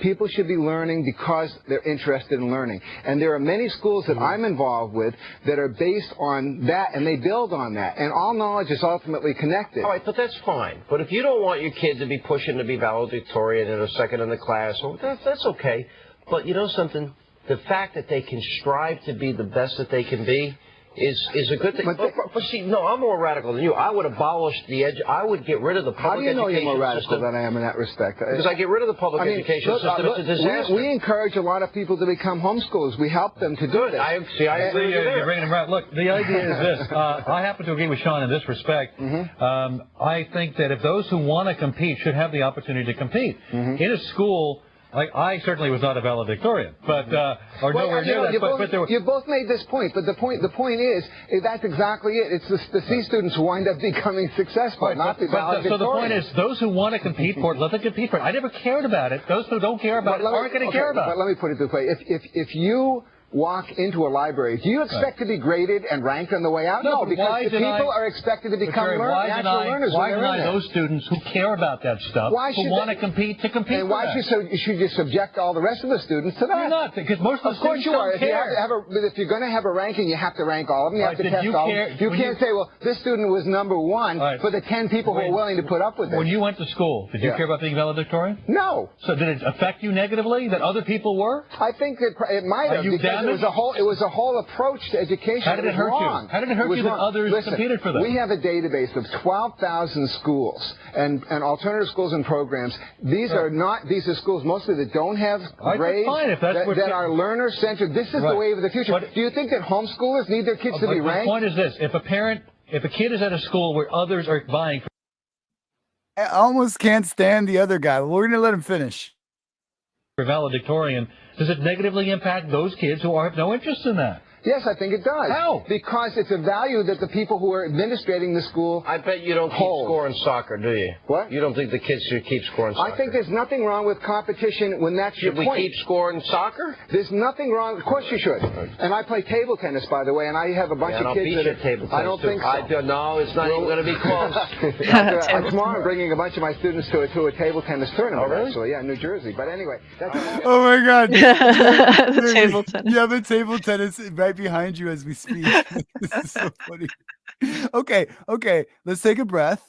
people should be learning because they're interested in learning. And there are many schools that I'm involved with that are based on that, and they build on that. And all knowledge is ultimately connected. All right, but that's fine. But if you don't want your kid to be pushing to be valedictorian and a second in the class, well, that's okay. But you know something? The fact that they can strive to be the best that they can be is a good thing. But see, no, I'm more radical than you. I would abolish I would get rid of the public education system. How do you know you're more radical than I am in that respect? Because I get rid of the public education system. It's a disaster. We encourage a lot of people to become homeschoolers. We help them to do this. I agree. You're bringing them right. Look, the idea is this. I happen to agree with Sean in this respect. I think that if those who want to compete should have the opportunity to compete. In a school, I certainly was not a valedictorian, but or nowhere near that. But there were... You both made this point, but the point is that's exactly it. It's the C students who wind up becoming successful, not the valedictorians. So the point is, those who want to compete for it, let them compete for it. I never cared about it. Those who don't care about it aren't going to care about it. But let me put it this way: if you walk into a library, do you expect to be graded and ranked on the way out? No, because the people are expected to become natural learners. Why deny those students who care about that stuff, who want to compete, to compete and why should you subject all the rest of the students to that? You're not, because most of the students don't care. If you're going to have a ranking, you have to rank all of them. You have to test all of them. You can't say, well, this student was number one for the 10 people who are willing to put up with it. When you went to school, did you care about being valedictorian? No. So did it affect you negatively that other people were? I think it might have, because it was a whole approach to education. How did it hurt you? How did it hurt you that others competed for that? We have a database of 12,000 schools and alternative schools and programs. These are schools mostly that don't have grades, that are learner-centered. This is the wave of the future. Do you think that homeschoolers need their kids to be ranked? The point is this: if a kid is at a school where others are vying for, I almost can't stand the other guy. We're going to let him finish. For valedictorian, does it negatively impact those kids who have no interest in that? Yes, I think it does. How? Because it's a value that the people who are administrating the school I bet you don't keep score in soccer, do you? What? You don't think the kids should keep score in soccer? I think there's nothing wrong with competition when that's your point. Should we keep score in soccer? There's nothing wrong. Of course you should. And I play table tennis, by the way, and I have a bunch of kids that table tennis. I don't think so. No, it's not even going to be close. Tomorrow I'm bringing a bunch of my students to a table tennis tournament, actually. Yeah, in New Jersey. But anyway. Oh, my God. The table tennis. You have a table tennis right behind you as we speak. This is so funny. Okay. Let's take a breath.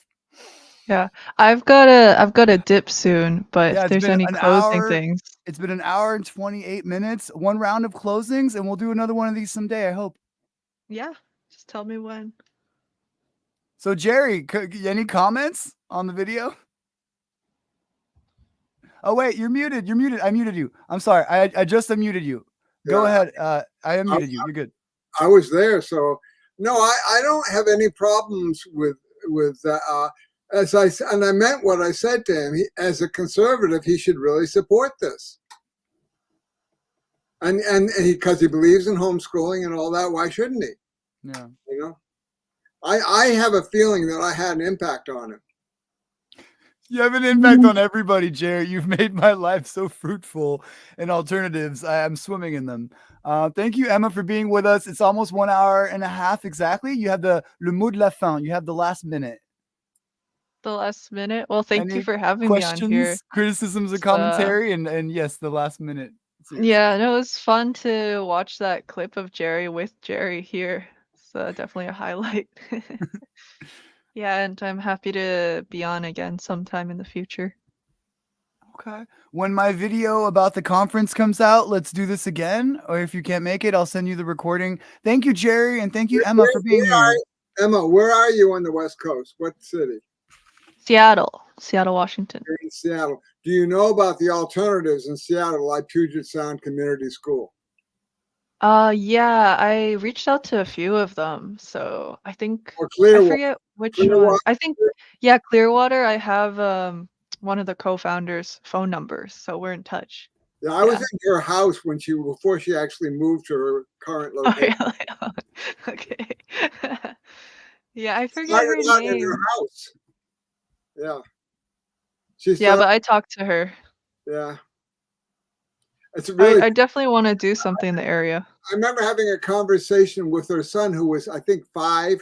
Yeah, I've got a dip soon, but if there's any closing things. It's been an hour and 28 minutes. One round of closings, and we'll do another one of these someday, I hope. Yeah, just tell me when. So, Jerry, any comments on the video? Oh, wait, you're muted. I muted you. I'm sorry. I just unmuted you. Go ahead. I unmuted you. You're good. I was there, so no, I don't have any problems with and I meant what I said to him. As a conservative, he should really support this, and because he believes in homeschooling and all that. Why shouldn't he? Yeah, I have a feeling that I had an impact on him. You have an impact on everybody, Jerry. You've made my life so fruitful in alternatives. I'm swimming in them. Thank you, Emma, for being with us. It's almost 1 hour and a half exactly. You have le mot de la fin. You have the last minute. The last minute? Well, thank you for having me on here. Criticisms, and commentary, and yes, the last minute. Yeah, no, it was fun to watch that clip of Jerry with Jerry here. It's definitely a highlight. Yeah, and I'm happy to be on again sometime in the future. Okay. When my video about the conference comes out, let's do this again. Or if you can't make it, I'll send you the recording. Thank you, Jerry, and thank you, Emma, for being here. Emma, where are you on the West Coast? What city? Seattle, Washington. You're in Seattle. Do you know about the alternatives in Seattle, like Puget Sound Community School? Yeah, I reached out to a few of them, so I think Or I Clearwater? forget which Clearwater? one. I think yeah, Clearwater. I have one of the co-founders' phone numbers, so we're in touch. Yeah, I was Yeah. in her house before she actually moved to her current Oh, location. really? Okay. Yeah, I forget Started her out in her name. house. Yeah. She Yeah, started, but I talked to her. yeah. It's really, I definitely want to do something in the area. I remember having a conversation with her son who was, I think, 5.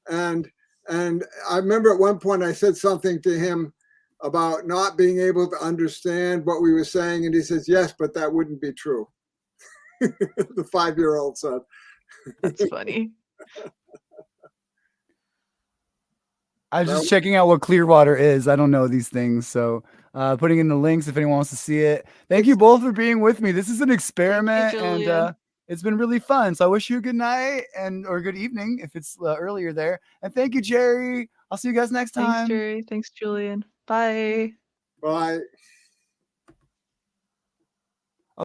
And I remember at one point I said something to him about not being able to understand what we were saying. And he says, yes, but that wouldn't be true. The 5-year-old said. That's funny. I was just checking out what Clearwater is. I don't know these things, so putting in the links if anyone wants to see it. Thank you both for being with me. This is an experiment, Julian. and it's been really fun. So I wish you a good night or good evening if it's earlier there. And thank you, Jerry. I'll see you guys next time. Thanks, Jerry. Thanks, Julian. Bye. Bye.